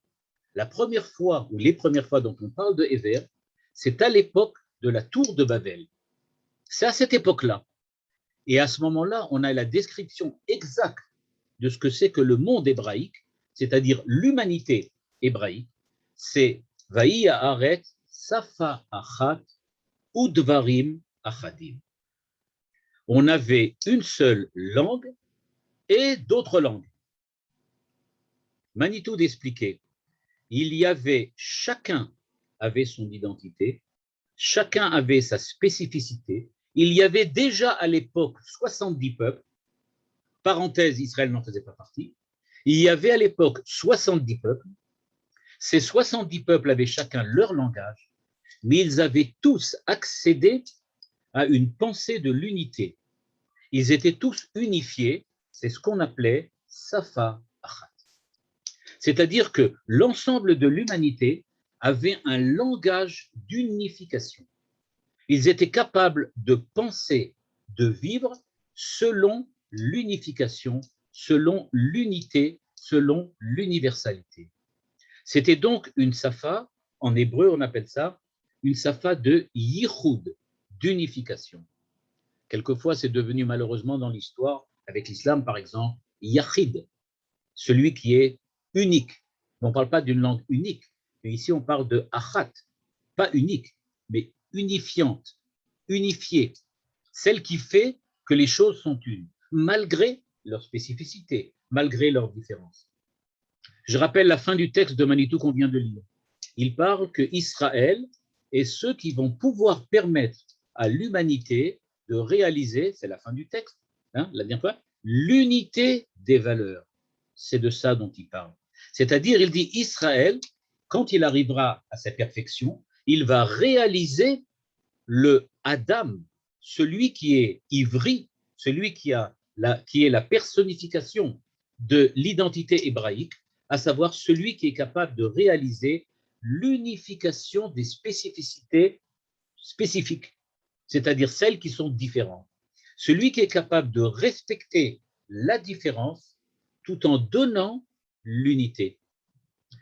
La première fois ou les premières fois dont on parle de Ever, c'est à l'époque de la tour de Babel. C'est à cette époque-là. Et à ce moment-là, on a la description exacte de ce que c'est que le monde hébraïque, c'est-à-dire l'humanité hébraïque, c'est Vaï haaret safa achat udvarim achadim. On avait une seule langue et d'autres langues. Manitou d'expliquer, chacun avait son identité, chacun avait sa spécificité. Il y avait déjà à l'époque 70 peuples, parenthèse, Israël n'en faisait pas partie. Il y avait à l'époque 70 peuples. Ces 70 peuples avaient chacun leur langage, mais ils avaient tous accédé à une pensée de l'unité. Ils étaient tous unifiés, c'est ce qu'on appelait Safa Achat. C'est-à-dire que l'ensemble de l'humanité avait un langage d'unification. Ils étaient capables de penser, de vivre selon l'unification, selon l'unité, selon l'universalité. C'était donc une safa, en hébreu on appelle ça une safa de yichud, d'unification. Quelquefois c'est devenu malheureusement dans l'histoire, avec l'islam par exemple, yachid, celui qui est unique. On ne parle pas d'une langue unique, mais ici on parle de achat, pas unique, mais unifiante, unifiée, celle qui fait que les choses sont une, malgré leur spécificité, malgré leurs différences. Je rappelle la fin du texte de Manitou qu'on vient de lire. Il parle que Israël est ceux qui vont pouvoir permettre à l'humanité de réaliser, c'est la fin du texte, la dernière fois, l'unité des valeurs. C'est de ça dont il parle. C'est-à-dire, il dit Israël, quand il arrivera à sa perfection, il va réaliser le Adam, celui qui est ivri, celui qui est la personnification de l'identité hébraïque, à savoir celui qui est capable de réaliser l'unification des spécificités spécifiques, c'est-à-dire celles qui sont différentes. Celui qui est capable de respecter la différence tout en donnant l'unité.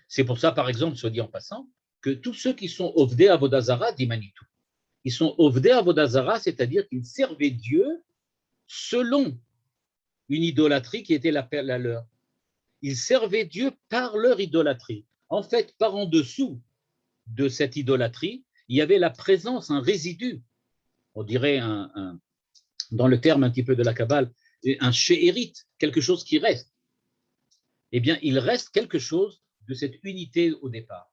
C'est pour ça, par exemple, soit dit en passant, que tous ceux qui sont Ovdei Avodah Zara, dit Manitou, ils sont Ovdei Avodah Zara, c'est-à-dire qu'ils servaient Dieu selon une idolâtrie qui était la leur. Ils servaient Dieu par leur idolâtrie. En fait, par en dessous de cette idolâtrie, il y avait la présence, un résidu, on dirait dans le terme un petit peu de la Kabbale, un shéhérite, quelque chose qui reste. Eh bien, il reste quelque chose de cette unité au départ.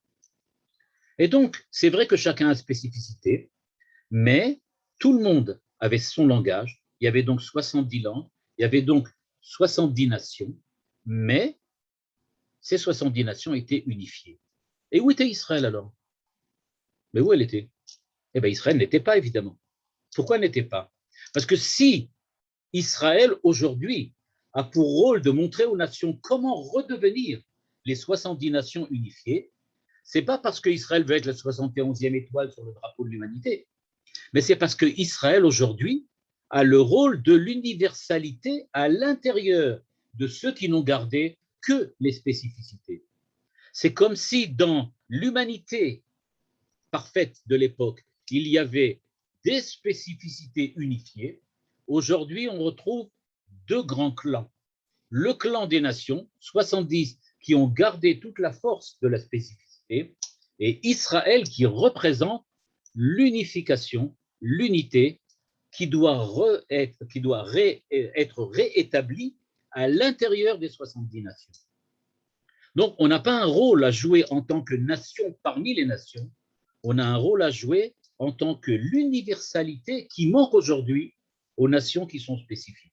Et donc, c'est vrai que chacun a une spécificité, mais tout le monde avait son langage. Il y avait donc 70 langues, il y avait donc 70 nations, mais ces 70 nations étaient unifiées. Et où était Israël alors? Mais où elle était? Eh bien, Israël n'était pas, évidemment. Pourquoi elle n'était pas? Parce que si Israël, aujourd'hui, a pour rôle de montrer aux nations comment redevenir les 70 nations unifiées, ce n'est pas parce qu'Israël veut être la 71e étoile sur le drapeau de l'humanité, mais c'est parce qu'Israël, aujourd'hui, a le rôle de l'universalité à l'intérieur de ceux qui n'ont gardé que les spécificités. C'est comme si dans l'humanité parfaite de l'époque, il y avait des spécificités unifiées. Aujourd'hui, on retrouve deux grands clans. Le clan des nations, 70 qui ont gardé toute la force de la spécificité, et Israël qui représente l'unification, l'unité qui doit être réétablie à l'intérieur des 70 nations. Donc, on n'a pas un rôle à jouer en tant que nation parmi les nations, on a un rôle à jouer en tant que l'universalité qui manque aujourd'hui aux nations qui sont spécifiques.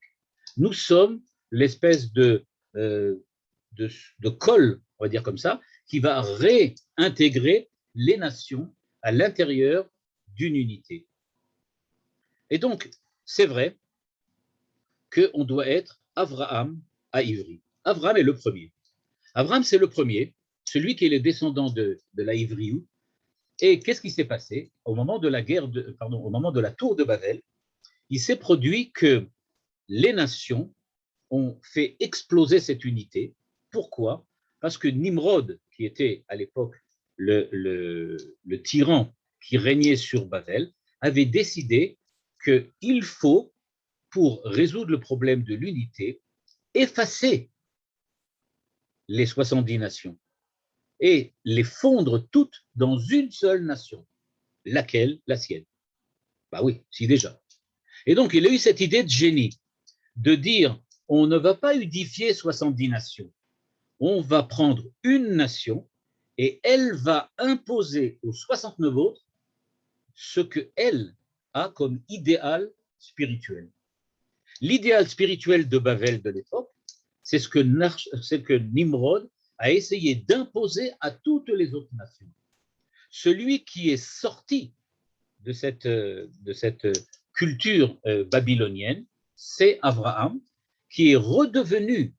Nous sommes l'espèce de colle, on va dire comme ça, qui va réintégrer les nations à l'intérieur d'une unité. Et donc, c'est vrai qu'on doit être Avraham à Ivry. Avraham est le premier. Avraham, c'est le premier, celui qui est le descendant de la Ivriou. Et qu'est-ce qui s'est passé au moment de au moment de la tour de Babel? Il s'est produit que les nations ont fait exploser cette unité. Pourquoi? Parce que Nimrod, qui était à l'époque le tyran qui régnait sur Babel, avait décidé qu'il faut, pour résoudre le problème de l'unité, effacer les 70 nations et les fondre toutes dans une seule nation. Laquelle? La sienne. Bah oui, si déjà. Et donc, il a eu cette idée de génie, de dire, on ne va pas unifier 70 nations, on va prendre une nation et elle va imposer aux 69 autres ce qu'elle a comme idéal spirituel. L'idéal spirituel de Babel de l'époque, c'est ce que Nimrod a essayé d'imposer à toutes les autres nations. Celui qui est sorti de cette culture babylonienne, c'est Abraham, qui est redevenu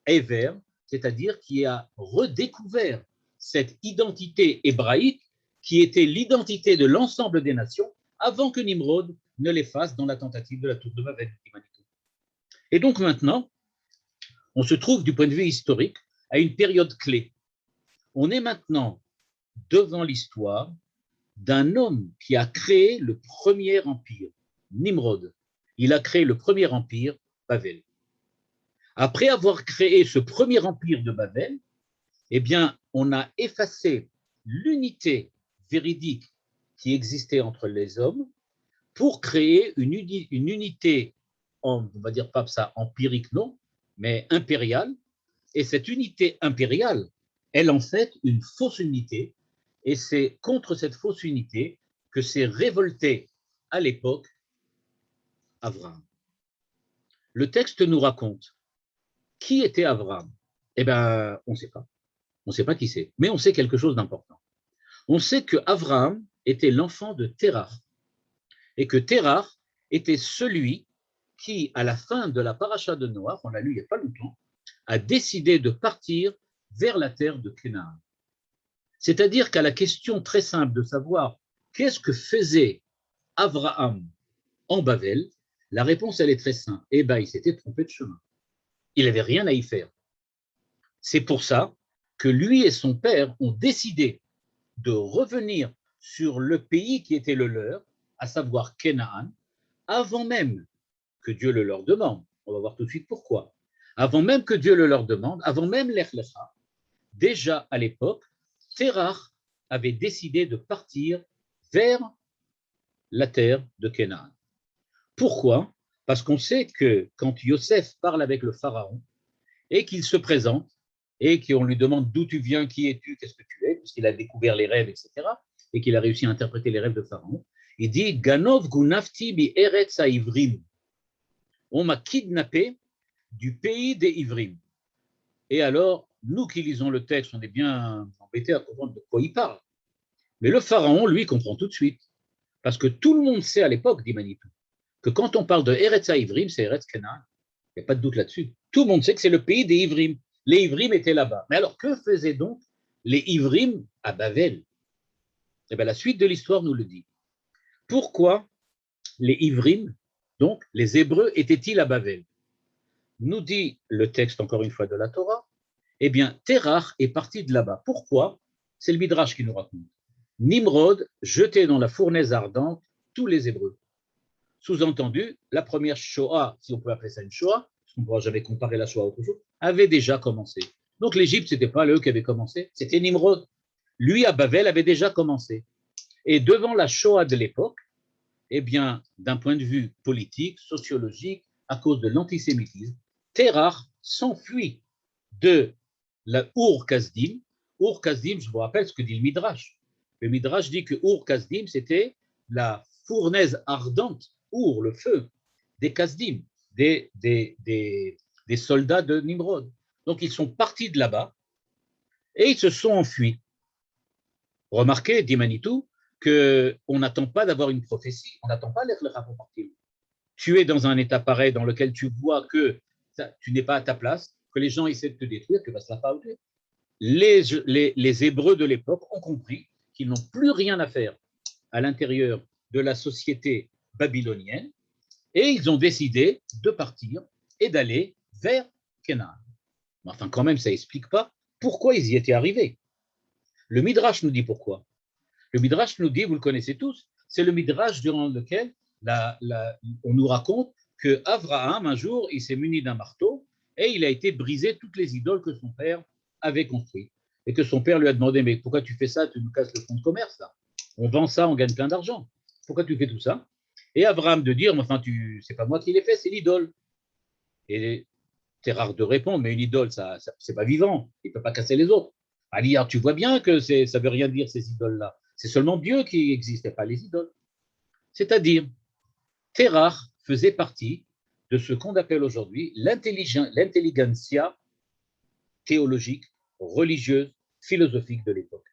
Héver, c'est-à-dire qui a redécouvert cette identité hébraïque qui était l'identité de l'ensemble des nations avant que Nimrod ne l'efface dans la tentative de la tour de Babel. Et donc maintenant, on se trouve du point de vue historique à une période clé. On est maintenant devant l'histoire d'un homme qui a créé le premier empire, Nimrod. Il a créé le premier empire, Babel. Après avoir créé ce premier empire de Babel, eh bien, on a effacé l'unité véridique qui existait entre les hommes pour créer une unité, on va dire pas ça empirique, non, mais impériale. Et cette unité impériale, elle en fait une fausse unité. Et c'est contre cette fausse unité que s'est révolté à l'époque Abraham. Le texte nous raconte qui était Abraham. Eh bien, on ne sait pas. On ne sait pas qui c'est, mais on sait quelque chose d'important. On sait que Abraham était l'enfant de Terah et que Terah était celui qui, à la fin de la paracha de Noach, on l'a lu il n'y a pas longtemps, a décidé de partir vers la terre de Canaan. C'est-à-dire qu'à la question très simple de savoir qu'est-ce que faisait Abraham en Bavel, la réponse, elle est très simple. Eh bien, il s'était trompé de chemin. Il n'avait rien à y faire. C'est pour ça que lui et son père ont décidé de revenir sur le pays qui était le leur, à savoir Canaan, avant même que Dieu le leur demande. On va voir tout de suite pourquoi. Avant même que Dieu le leur demande, avant même l'Ech Lecha, déjà à l'époque, Terach avait décidé de partir vers la terre de Canaan. Pourquoi? Parce qu'on sait que quand Yosef parle avec le pharaon et qu'il se présente et qu'on lui demande d'où tu viens, qui es-tu, qu'est-ce que tu es, puisqu'il a découvert les rêves, etc., et qu'il a réussi à interpréter les rêves de pharaon, il dit Ganov gunafti bi eretz haïvrim. On m'a kidnappé du pays des Ivrim. Et alors, nous qui lisons le texte, on est bien embêtés à comprendre de quoi il parle. Mais le pharaon, lui, comprend tout de suite. Parce que tout le monde sait à l'époque, dit Manitou, que quand on parle de Eretz Ivrim, c'est Eretz Canaan. Il n'y a pas de doute là-dessus. Tout le monde sait que c'est le pays des Ivrim. Les Ivrim étaient là-bas. Mais alors, que faisaient donc les Ivrim à Bavel? Eh bien, la suite de l'histoire nous le dit. Pourquoi les Ivrim, donc les Hébreux, étaient-ils à Bavel? Nous dit le texte, encore une fois, de la Torah, eh bien, Terach est parti de là-bas. Pourquoi? C'est le Midrash qui nous raconte. Nimrod jetait dans la fournaise ardente tous les Hébreux. Sous-entendu, la première Shoah, si on peut appeler ça une Shoah, parce qu'on ne pourra jamais comparer la Shoah à autre chose, avait déjà commencé. Donc l'Égypte, ce n'était pas eux qui avaient commencé, c'était Nimrod. Lui, à Bavel, avait déjà commencé. Et devant la Shoah de l'époque, eh bien, d'un point de vue politique, sociologique, à cause de l'antisémitisme, Terach s'enfuit de la Ur-Kasdim. Ur-Kasdim, je vous rappelle ce que dit le Midrash. Le Midrash dit que Ur-Kasdim, c'était la fournaise ardente, Ur, le feu, des Kasdim, des soldats de Nimrod. Donc, ils sont partis de là-bas et ils se sont enfuis. Remarquez, dit Manitou, qu'on n'attend pas d'avoir une prophétie, on n'attend pas l'Echlecha pour partir. Tu es dans un état pareil dans lequel tu vois que tu n'es pas à ta place, que les gens essaient de te détruire, que va se la pas les Hébreux de l'époque ont compris qu'ils n'ont plus rien à faire à l'intérieur de la société babylonienne et ils ont décidé de partir et d'aller vers Canaan. Mais enfin, quand même, ça n'explique pas pourquoi ils y étaient arrivés. Le Midrash nous dit pourquoi. Le Midrash nous dit, vous le connaissez tous, c'est le Midrash durant lequel on nous raconte que Abraham, un jour, il s'est muni d'un marteau et il a été brisé toutes les idoles que son père avait construites. Et que son père lui a demandé, mais pourquoi tu fais ça? Tu nous casses le fonds de commerce, là. On vend ça, on gagne plein d'argent. Pourquoi tu fais tout ça? Et Abraham de dire, mais enfin, c'est pas moi qui l'ai fait, c'est l'idole. Et c'est rare de répondre, mais une idole, ça c'est pas vivant, il ne peut pas casser les autres. Ali, tu vois bien que ça ne veut rien dire, ces idoles-là. C'est seulement Dieu qui existe, et pas les idoles. C'est-à-dire, Terach faisait partie de ce qu'on appelle aujourd'hui l'intelligentsia théologique, religieuse, philosophique de l'époque.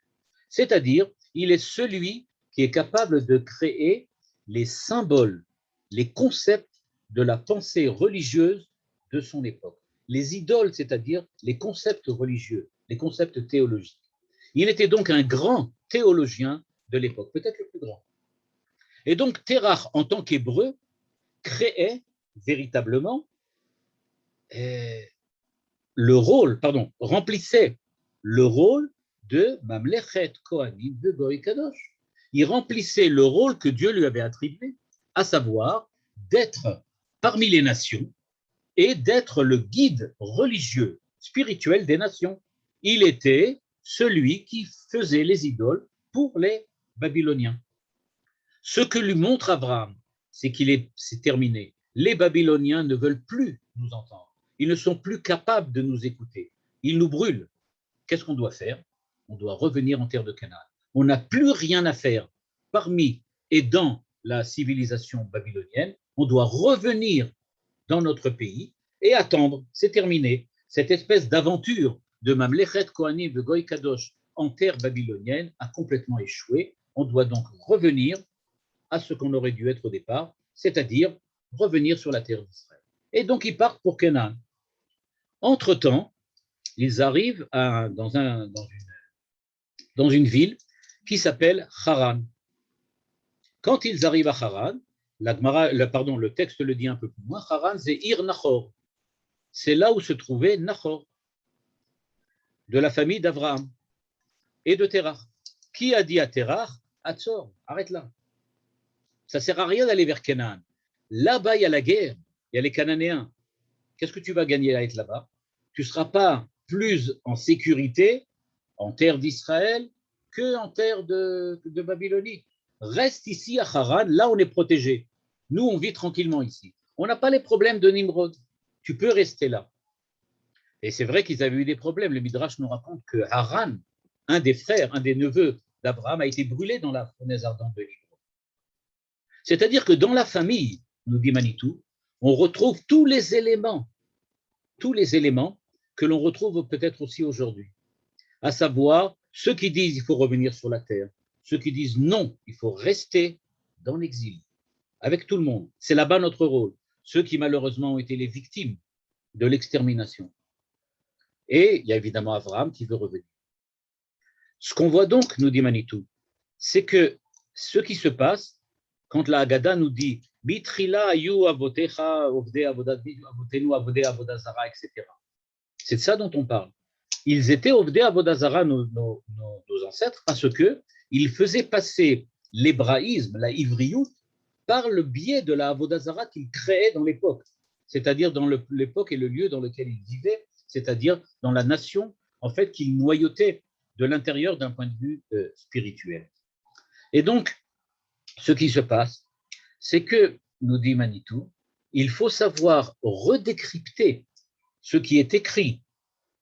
C'est-à-dire, il est celui qui est capable de créer les symboles, les concepts de la pensée religieuse de son époque. Les idoles, c'est-à-dire les concepts religieux, les concepts théologiques. Il était donc un grand théologien de l'époque, peut-être le plus grand. Et donc, Terach, en tant qu'hébreu, créait véritablement remplissait le rôle de Mamlechet Kohanim de Goy Kadosh. Il remplissait le rôle que Dieu lui avait attribué, à savoir d'être parmi les nations et d'être le guide religieux, spirituel des nations. Il était celui qui faisait les idoles pour les Babyloniens. Ce que lui montre Abraham, c'est c'est terminé. Les Babyloniens ne veulent plus nous entendre. Ils ne sont plus capables de nous écouter. Ils nous brûlent. Qu'est-ce qu'on doit faire? On doit revenir en terre de Canaan. On n'a plus rien à faire parmi et dans la civilisation babylonienne. On doit revenir dans notre pays et attendre. C'est terminé. Cette espèce d'aventure de Mamlechet Kohanim de Goy Kadosh en terre babylonienne a complètement échoué. On doit donc revenir à ce qu'on aurait dû être au départ, c'est-à-dire revenir sur la terre d'Israël. Et donc, ils partent pour Canaan. Entre-temps, ils arrivent dans une ville qui s'appelle Haran. Quand ils arrivent à Haran, le texte le dit un peu plus loin, Haran, c'est Ir Nachor. C'est là où se trouvait Nachor, de la famille d'Abraham et de Terach. Qui a dit à Terach, Hatzor, arrête là. Ça ne sert à rien d'aller vers Canaan. Là-bas, il y a la guerre, il y a les Cananéens. Qu'est-ce que tu vas gagner à être là-bas? Tu ne seras pas plus en sécurité en terre d'Israël qu'en terre de Babylonie. Reste ici à Haran, là on est protégé. Nous, on vit tranquillement ici. On n'a pas les problèmes de Nimrod. Tu peux rester là. Et c'est vrai qu'ils avaient eu des problèmes. Le Midrash nous raconte que Haran, un des frères, un des neveux d'Abraham, a été brûlé dans la fournaise ardente de Nimrod. C'est-à-dire que dans la famille, nous dit Manitou, on retrouve tous les éléments que l'on retrouve peut-être aussi aujourd'hui, à savoir ceux qui disent qu'il faut revenir sur la terre, ceux qui disent non, il faut rester dans l'exil, avec tout le monde. C'est là-bas notre rôle. Ceux qui malheureusement ont été les victimes de l'extermination. Et il y a évidemment Abraham qui veut revenir. Ce qu'on voit donc, nous dit Manitou, c'est que ce qui se passe, quand la Haggadah nous dit Bitrila ayu avotecha ovdei avotenu avodei avodazara, etc. C'est de ça dont on parle. Ils étaient ovdei avodazara, nos ancêtres, parce qu'ils faisaient passer l'hébraïsme, la ivriout, par le biais de la avodazara qu'ils créaient dans l'époque, c'est-à-dire dans l'époque et le lieu dans lequel ils vivaient, c'est-à-dire dans la nation, en fait, qu'ils noyautaient de l'intérieur d'un point de vue spirituel. Et donc, ce qui se passe, c'est que, nous dit Manitou, il faut savoir redécrypter ce qui est écrit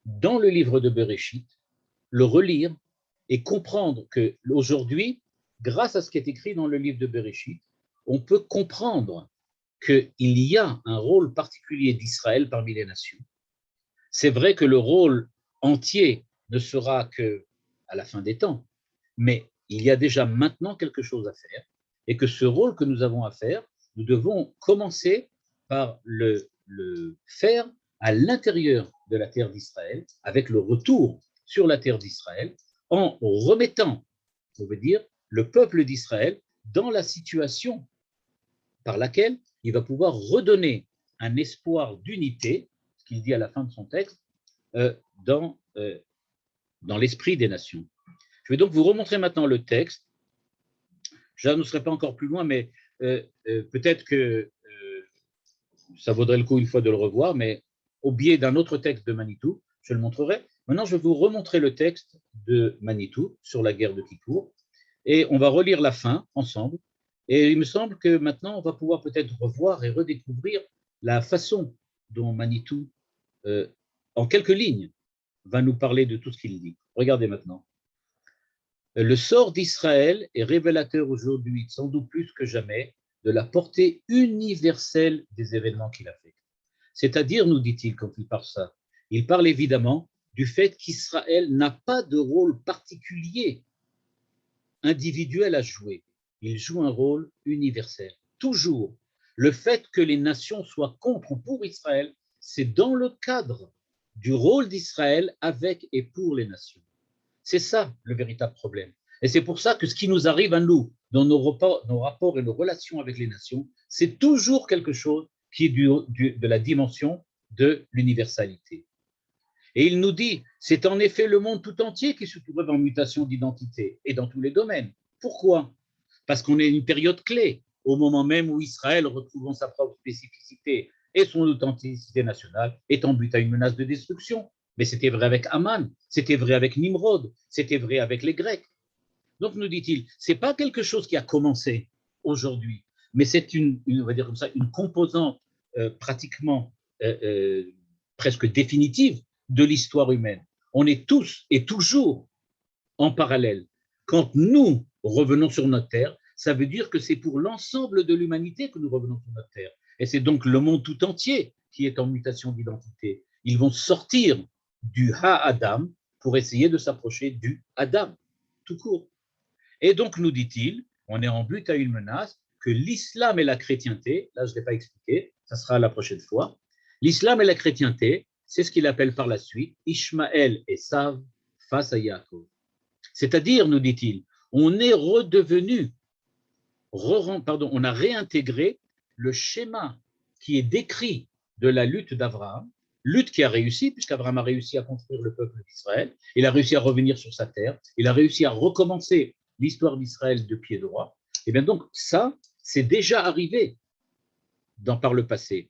dans le livre de Bereshit, le relire et comprendre qu'aujourd'hui, grâce à ce qui est écrit dans le livre de Bereshit, on peut comprendre qu'il y a un rôle particulier d'Israël parmi les nations. C'est vrai que le rôle entier ne sera qu'à la fin des temps, mais il y a déjà maintenant quelque chose à faire, et que ce rôle que nous avons à faire, nous devons commencer par le faire à l'intérieur de la terre d'Israël, avec le retour sur la terre d'Israël, en remettant, on veut dire, le peuple d'Israël dans la situation par laquelle il va pouvoir redonner un espoir d'unité, ce qu'il dit à la fin de son texte, dans l'esprit des nations. Je vais donc vous remontrer maintenant le texte. Je ne serai pas encore plus loin, mais peut-être que ça vaudrait le coup une fois de le revoir, mais au biais d'un autre texte de Manitou, je le montrerai. Maintenant, je vais vous remontrer le texte de Manitou sur la guerre de Kippour, et on va relire la fin ensemble. Et il me semble que maintenant, on va pouvoir peut-être revoir et redécouvrir la façon dont Manitou, en quelques lignes, va nous parler de tout ce qu'il dit. Regardez maintenant. Le sort d'Israël est révélateur aujourd'hui, sans doute plus que jamais, de la portée universelle des événements qu'il affecte. C'est-à-dire, nous dit-il, quand il parle ça, il parle évidemment du fait qu'Israël n'a pas de rôle particulier, individuel à jouer. Il joue un rôle universel. Toujours, le fait que les nations soient contre ou pour Israël, c'est dans le cadre du rôle d'Israël avec et pour les nations. C'est ça le véritable problème. Et c'est pour ça que ce qui nous arrive à nous, dans nos rapports et nos relations avec les nations, c'est toujours quelque chose qui est de la dimension de l'universalité. Et il nous dit, c'est en effet le monde tout entier qui se trouve en mutation d'identité, et dans tous les domaines. Pourquoi? Parce qu'on est à une période clé, au moment même où Israël, retrouvant sa propre spécificité et son authenticité nationale, est en but à une menace de destruction. Mais c'était vrai avec Aman, c'était vrai avec Nimrod, c'était vrai avec les Grecs. Donc, nous dit-il, ce n'est pas quelque chose qui a commencé aujourd'hui, mais c'est on va dire comme ça, une composante pratiquement presque définitive de l'histoire humaine. On est tous et toujours en parallèle. Quand nous revenons sur notre terre, ça veut dire que c'est pour l'ensemble de l'humanité que nous revenons sur notre terre. Et c'est donc le monde tout entier qui est en mutation d'identité. Ils vont sortir du Ha-Adam pour essayer de s'approcher du Adam, tout court. Et donc, nous dit-il, on est en but à une menace que l'islam et la chrétienté, là je ne l'ai pas expliqué, ça sera la prochaine fois, l'islam et la chrétienté, c'est ce qu'il appelle par la suite Ishmaël et Esav face à Yaakov. C'est-à-dire, nous dit-il, on est redevenu, on a réintégré le schéma qui est décrit de la lutte d'Abraham, lutte qui a réussi, puisqu'Abraham a réussi à construire le peuple d'Israël, il a réussi à revenir sur sa terre, il a réussi à recommencer l'histoire d'Israël de pied droit. Et bien donc ça, c'est déjà arrivé par le passé.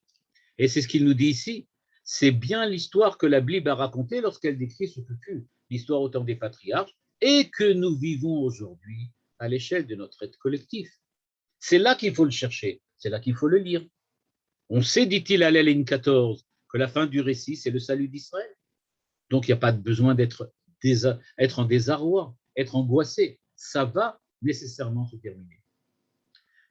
Et c'est ce qu'il nous dit ici, c'est bien l'histoire que la Bible a racontée lorsqu'elle décrit ce que fut l'histoire au temps des patriarches et que nous vivons aujourd'hui à l'échelle de notre être collectif. C'est là qu'il faut le chercher, c'est là qu'il faut le lire. On sait, dit-il à la ligne 14, que la fin du récit, c'est le salut d'Israël. Donc, il n'y a pas besoin d'être en désarroi, être angoissé. Ça va nécessairement se terminer.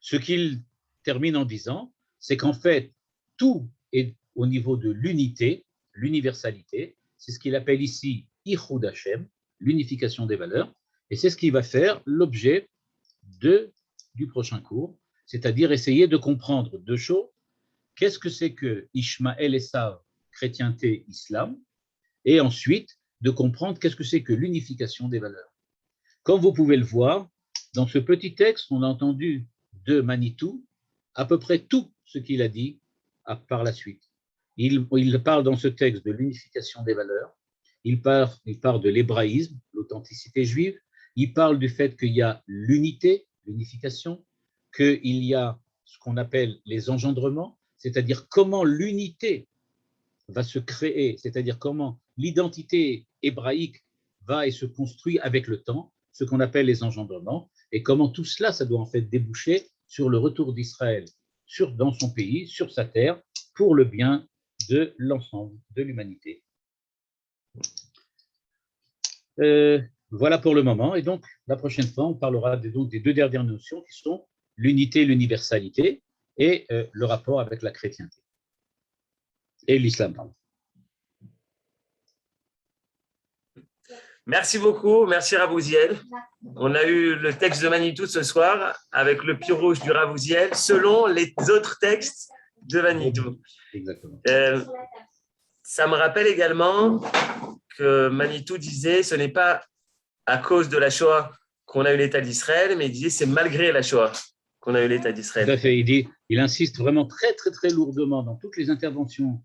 Ce qu'il termine en disant, c'est qu'en fait, tout est au niveau de l'unité, l'universalité. C'est ce qu'il appelle ici Ichud Hashem, l'unification des valeurs. Et c'est ce qui va faire l'objet du prochain cours, c'est-à-dire essayer de comprendre deux choses. Qu'est-ce que c'est que Ishmaël et Esav, chrétienté, islam, et ensuite de comprendre qu'est-ce que c'est que l'unification des valeurs. Comme vous pouvez le voir, dans ce petit texte, on a entendu de Manitou à peu près tout ce qu'il a dit par la suite. Il parle dans ce texte de l'unification des valeurs, il parle de l'hébraïsme, l'authenticité juive, il parle du fait qu'il y a l'unité, l'unification, qu'il y a ce qu'on appelle les engendrements, c'est-à-dire comment l'unité va se créer, c'est-à-dire comment l'identité hébraïque va et se construit avec le temps, ce qu'on appelle les engendrements, et comment tout cela, ça doit en fait déboucher sur le retour d'Israël dans son pays, sur sa terre, pour le bien de l'ensemble de l'humanité. Voilà pour le moment, et donc la prochaine fois, on parlera des deux dernières notions qui sont l'unité, l'universalité, et le rapport avec la chrétienté et l'islam. Merci beaucoup, merci Ravouziel. On a eu le texte de Manitou ce soir avec le pied rouge du Ravouziel selon les autres textes de Manitou. Exactement. Ça me rappelle également que Manitou disait ce n'est pas à cause de la Shoah qu'on a eu l'État d'Israël, mais il disait c'est malgré la Shoah qu'on a eu l'État d'Israël. Tout à fait, il insiste vraiment très très très lourdement dans toutes les interventions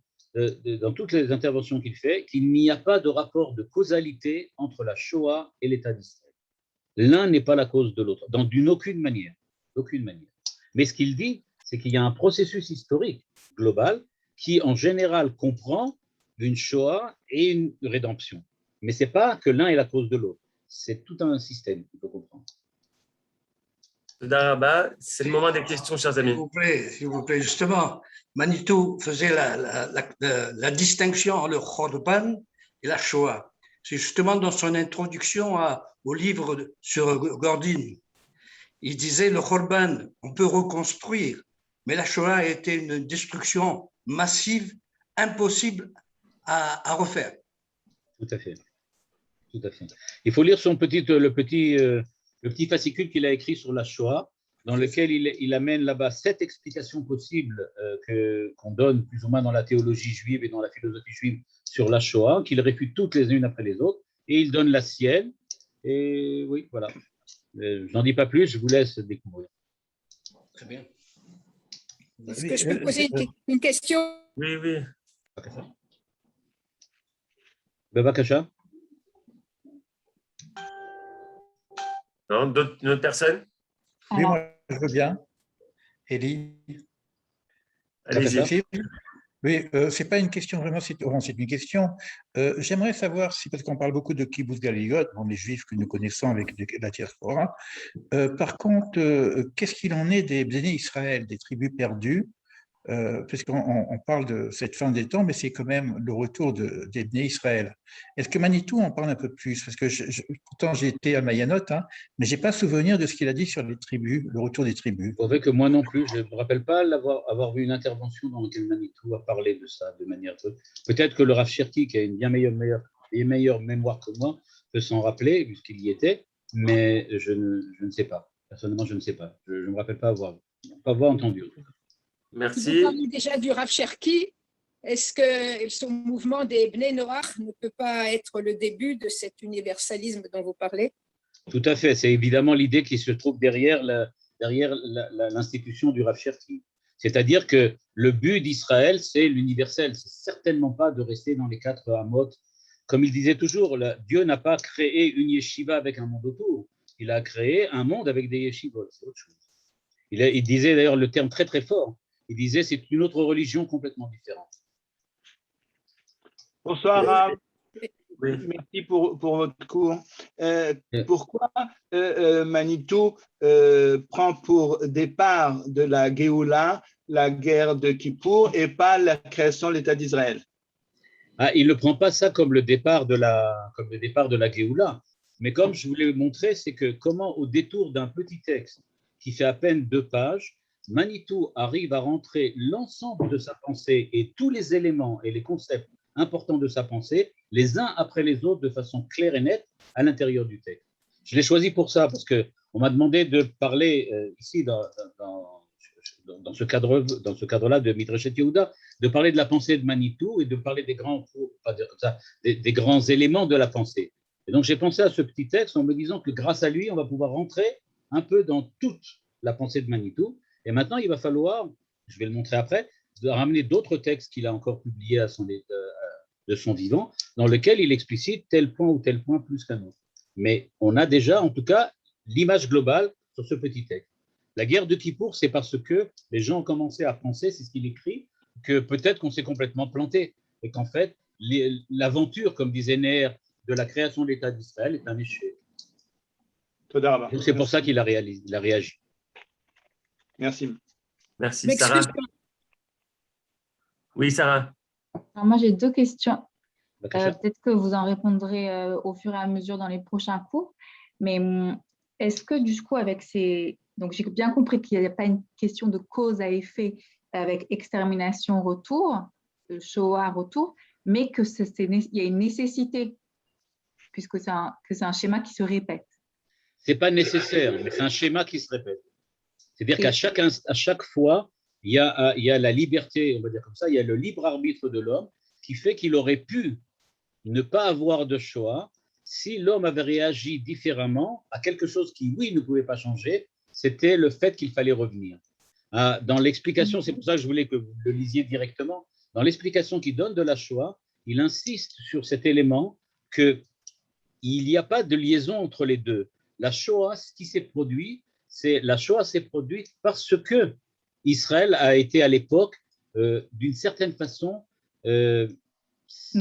qu'il fait, qu'il n'y a pas de rapport de causalité entre la Shoah et l'État d'Israël. L'un n'est pas la cause de l'autre, d'une aucune manière. Mais ce qu'il dit, c'est qu'il y a un processus historique global qui, en général, comprend une Shoah et une rédemption. Mais ce n'est pas que l'un est la cause de l'autre. C'est tout un système qu'il faut comprendre. C'est le moment des questions, chers amis. S'il vous plaît, justement, Manitou faisait la distinction entre le Khorban et la Shoah. C'est justement dans son introduction au livre sur Gordin. Il disait le Khorban, on peut reconstruire, mais la Shoah a été une destruction massive, impossible à refaire. Tout à fait. Il faut lire le petit fascicule qu'il a écrit sur la Shoah, dans lequel il amène là-bas 7 explications possibles qu'on donne plus ou moins dans la théologie juive et dans la philosophie juive sur la Shoah, qu'il réfute toutes les unes après les autres, et il donne la sienne. Et oui, voilà. Je n'en dis pas plus, je vous laisse découvrir. Très bien. Est-ce que je peux poser une question? Oui. Baba-Kasha? Non, d'autres personnes? Oui, moi, je veux bien. Élie. Allez-y. Oui, c'est pas une question vraiment, c'est une question. J'aimerais savoir si, parce qu'on parle beaucoup de Kibbutz Galigot, les Juifs que nous connaissons avec la diaspora. Par contre, qu'est-ce qu'il en est des Béné Israël, des tribus perdues, puisqu'on parle de cette fin des temps, mais c'est quand même le retour des Béné Israël. Est-ce que Manitou en parle un peu plus? Parce que pourtant j'ai été à Mayanot, mais j'ai pas souvenir de ce qu'il a dit sur les tribus, le retour des tribus. C'est vrai que moi non plus, je ne me rappelle pas avoir vu une intervention dans laquelle Manitou a parlé de ça de manière. Peut-être que le Rav Cherki, qui a une bien meilleure mémoire que moi, peut s'en rappeler, puisqu'il y était, mais je ne sais pas. Personnellement, je ne sais pas. Je ne me rappelle pas avoir vu. Pas voix entendue. Merci. Vous parlez déjà du Rav Cherki. Est-ce que son mouvement des Bnei Noach ne peut pas être le début de cet universalisme dont vous parlez? Tout à fait. C'est évidemment l'idée qui se trouve derrière l'institution du Rav Cherki. C'est-à-dire que le but d'Israël, c'est l'universel. C'est certainement pas de rester dans les 4 amot. Comme il disait toujours, Dieu n'a pas créé une yeshiva avec un monde autour. Il a créé un monde avec des yeshivot. C'est autre chose. Il disait d'ailleurs le terme très très fort. Il disait c'est une autre religion complètement différente. Bonsoir, Rav. Oui. Merci pour votre cours. Pourquoi Manitou prend pour départ de la Géoula la guerre de Kippour et pas la création de l'État d'Israël? Il ne prend pas ça comme le départ de la Géoula. Mais comme je vous l'ai montré, c'est que comment au détour d'un petit texte qui fait à peine 2 pages, Manitou arrive à rentrer l'ensemble de sa pensée et tous les éléments et les concepts importants de sa pensée, les uns après les autres, de façon claire et nette, à l'intérieur du texte. Je l'ai choisi pour ça, parce qu'on m'a demandé de parler ici, dans ce cadre-là de Midrashet Yehuda, de parler de la pensée de Manitou et de parler des grands éléments de la pensée. Et donc, j'ai pensé à ce petit texte en me disant que grâce à lui, on va pouvoir rentrer un peu dans toute la pensée de Manitou. Et maintenant, il va falloir, je vais le montrer après, de ramener d'autres textes qu'il a encore publiés de son vivant, dans lesquels il explicite tel point ou tel point plus qu'un autre. Mais on a déjà, en tout cas, l'image globale sur ce petit texte. La guerre de Kippour, c'est parce que les gens ont commencé à penser, c'est ce qu'il écrit, que peut-être qu'on s'est complètement planté et qu'en fait, l'aventure, comme disait Ner, de la création de l'État d'Israël est un échec. Donc c'est pour ça qu'il a réagi. Merci. Merci, Sarah. Oui, Sarah. Alors moi, j'ai 2 questions. Peut-être que vous en répondrez au fur et à mesure dans les prochains cours. Mais est-ce que du coup, avec ces… Donc, j'ai bien compris qu'il n'y a pas une question de cause à effet avec extermination retour, Shoah retour, mais qu'il y a une nécessité, puisque c'est un schéma qui se répète. Ce n'est pas nécessaire, mais c'est un schéma qui se répète. C'est-à-dire qu'à chaque fois, il y a la liberté, on va dire comme ça, il y a le libre arbitre de l'homme qui fait qu'il aurait pu ne pas avoir de Shoah si l'homme avait réagi différemment à quelque chose qui, oui, ne pouvait pas changer, c'était le fait qu'il fallait revenir. Dans l'explication, c'est pour ça que je voulais que vous le lisiez directement, dans l'explication qu'il donne de la Shoah, il insiste sur cet élément qu'il n'y a pas de liaison entre les deux. La Shoah, ce qui s'est produit, la Shoah s'est produite parce que Israël a été à l'époque, d'une certaine façon, n'a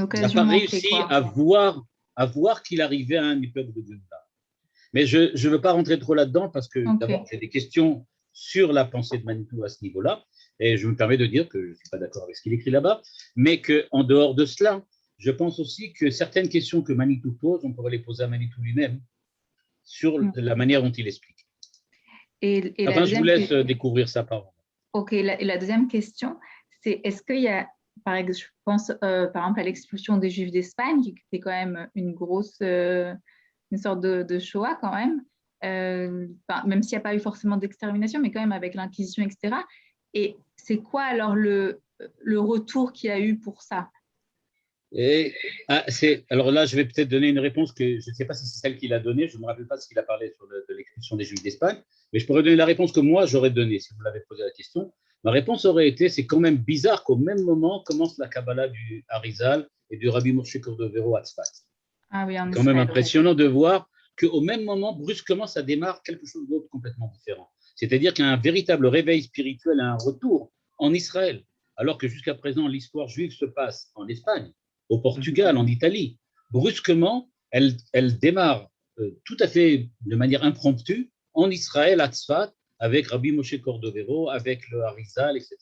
pas réussi à voir qu'il arrivait à une époque de Géoula. Mais je ne veux pas rentrer trop là-dedans parce que d'abord, j'ai des questions sur la pensée de Manitou à ce niveau-là, et je me permets de dire que je ne suis pas d'accord avec ce qu'il écrit là-bas, mais qu'en dehors de cela, je pense aussi que certaines questions que Manitou pose, on pourrait les poser à Manitou lui-même sur la manière dont il explique. Enfin, je vous laisse découvrir ça par vous. Ok, et la deuxième question, c'est est-ce qu'il y a, je pense par exemple à l'expulsion des Juifs d'Espagne, qui était quand même une sorte de Shoah quand même, même s'il n'y a pas eu forcément d'extermination, mais quand même avec l'Inquisition, etc. Et c'est quoi alors le retour qu'il y a eu pour ça? Alors là, je vais peut-être donner une réponse que je ne sais pas si c'est celle qu'il a donnée, je ne me rappelle pas ce qu'il a parlé de l'expulsion des Juifs d'Espagne, mais je pourrais donner la réponse que moi j'aurais donnée si vous l'avez posé la question. Ma réponse aurait été, c'est quand même bizarre qu'au même moment commence la Kabbalah du Harizal et du Rabbi Moshe Cordovero à Tzfat. Ah oui, c'est quand même impressionnant de voir qu'au même moment, brusquement, ça démarre quelque chose d'autre complètement différent. C'est-à-dire qu'il y a un véritable réveil spirituel, un retour en Israël, alors que jusqu'à présent, l'histoire juive se passe en Espagne, au Portugal, en Italie. Brusquement, elle démarre tout à fait de manière impromptue en Israël, à Tzfat, avec Rabbi Moshe Cordovero, avec le Harizal, etc.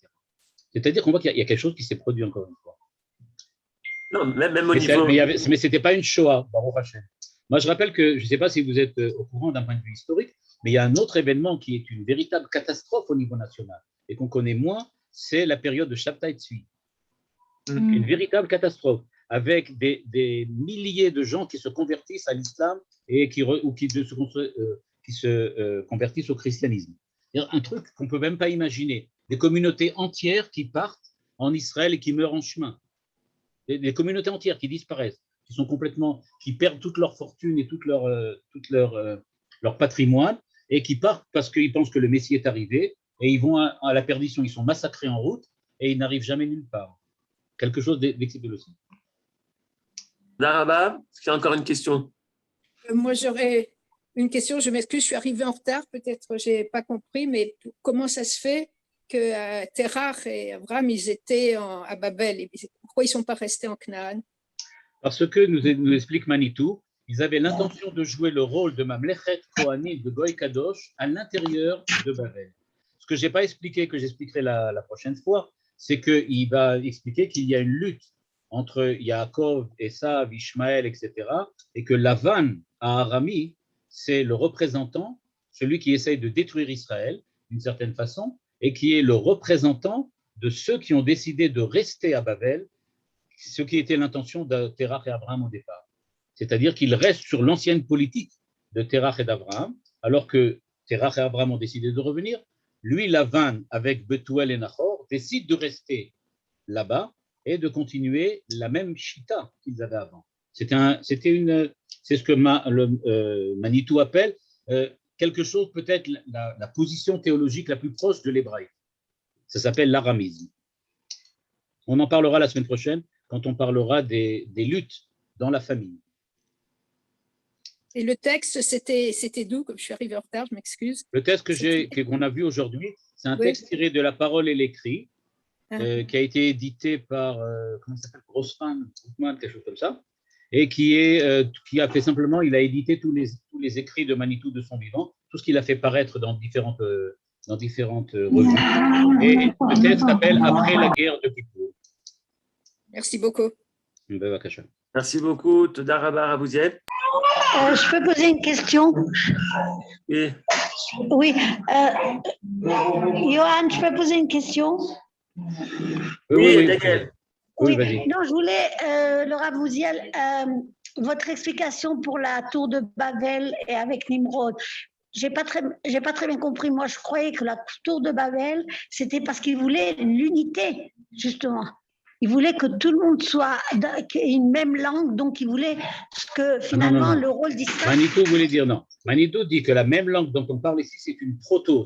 C'est-à-dire qu'on voit qu'il y a quelque chose qui s'est produit encore une fois. Non, même au niveau… Mais ce n'était pas une Shoah, Baruch Hashem. Moi, je rappelle que, je ne sais pas si vous êtes au courant d'un point de vue historique, mais il y a un autre événement qui est une véritable catastrophe au niveau national et qu'on connaît moins, c'est la période de Shabtai Tzvi. Une véritable catastrophe, avec des milliers de gens qui se convertissent à l'islam et qui se convertissent au christianisme. Un truc qu'on ne peut même pas imaginer. Des communautés entières qui partent en Israël et qui meurent en chemin. Des communautés entières qui disparaissent, qui perdent toute leur fortune et tout leur patrimoine et qui partent parce qu'ils pensent que le Messie est arrivé et ils vont à la perdition. Ils sont massacrés en route et ils n'arrivent jamais nulle part. Quelque chose d'exceptionnel aussi. Daraba, est-ce qu'il y a encore une question? Moi, j'aurais une question. Je m'excuse, je suis arrivée en retard. Peut-être je n'ai pas compris, mais comment ça se fait que Terach et Abraham, ils étaient à Babel? Pourquoi ils ne sont pas restés en Canaan? Parce que, nous explique Manitou, ils avaient l'intention de jouer le rôle de Mamlechet Kohanim, de Goy Kadosh, à l'intérieur de Babel. Ce que je n'ai pas expliqué, que j'expliquerai la prochaine fois, c'est qu'il va expliquer qu'il y a une lutte entre Yaakov, Esav, Ishmaël, etc., et que Lavan, à Arami, c'est le représentant, celui qui essaye de détruire Israël, d'une certaine façon, et qui est le représentant de ceux qui ont décidé de rester à Babel, ce qui était l'intention de Terach et Abraham au départ. C'est-à-dire qu'ils restent sur l'ancienne politique de Terach et d'Abraham, alors que Terach et Abraham ont décidé de revenir. Lui, Lavan, avec Bethuel et Nahor, décide de rester là-bas et de continuer la même chita qu'ils avaient avant. C'est ce que Manitou appelle quelque chose, peut-être la position théologique la plus proche de l'hébraïque. Ça s'appelle l'aramisme. On en parlera la semaine prochaine quand on parlera des luttes dans la famille. Et le texte, c'était d'où? Comme je suis arrivée en retard, je m'excuse. Le texte qu'on a vu aujourd'hui, c'est un texte tiré de La Parole et l'Écrit, qui a été édité par, comment ça s'appelle, Grossman, quelque chose comme ça, et qui a fait simplement, il a édité tous les écrits de Manitou de son vivant, tout ce qu'il a fait paraître dans différentes revues. Et le texte s'appelle Après la guerre de Kippour. Merci beaucoup. Merci beaucoup, Toda Rabba Rabouziel. Je peux poser une question? Oui. Oui. Johan, je peux poser une question? Oui, Daniel. Oui, non, je voulais, Laura Rabouziel, votre explication pour la tour de Babel et avec Nimrod. J'ai pas très bien compris. Moi, je croyais que la tour de Babel, c'était parce qu'il voulait l'unité, justement. Il voulait que tout le monde soit une même langue, donc il voulait que finalement le rôle d'Israël… Manitou voulait dire non. Manitou dit que la même langue dont on parle ici, c'est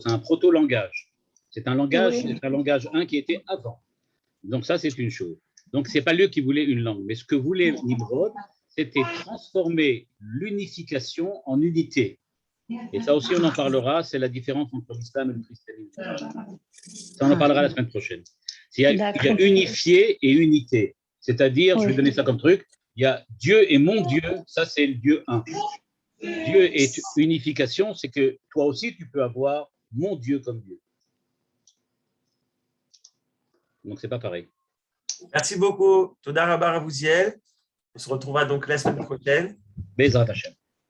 un proto-langage. C'est un langage 1 qui était avant. Donc ça, c'est une chose. Donc ce n'est pas lui qui voulait une langue, mais ce que voulait Nimrod, c'était transformer l'unification en unité. Et ça aussi, on en parlera, c'est la différence entre l'islam et le christianisme. Ça, on en parlera la semaine prochaine. Il y a unifié et unité. C'est-à-dire, je vais donner ça comme truc, il y a Dieu et mon Dieu, ça c'est le Dieu 1. Dieu est unification, c'est que toi aussi tu peux avoir mon Dieu comme Dieu. Donc c'est pas pareil. Merci beaucoup, Toda Rabba Rabouziel. On se retrouvera donc la semaine prochaine. Bezrat Hashem.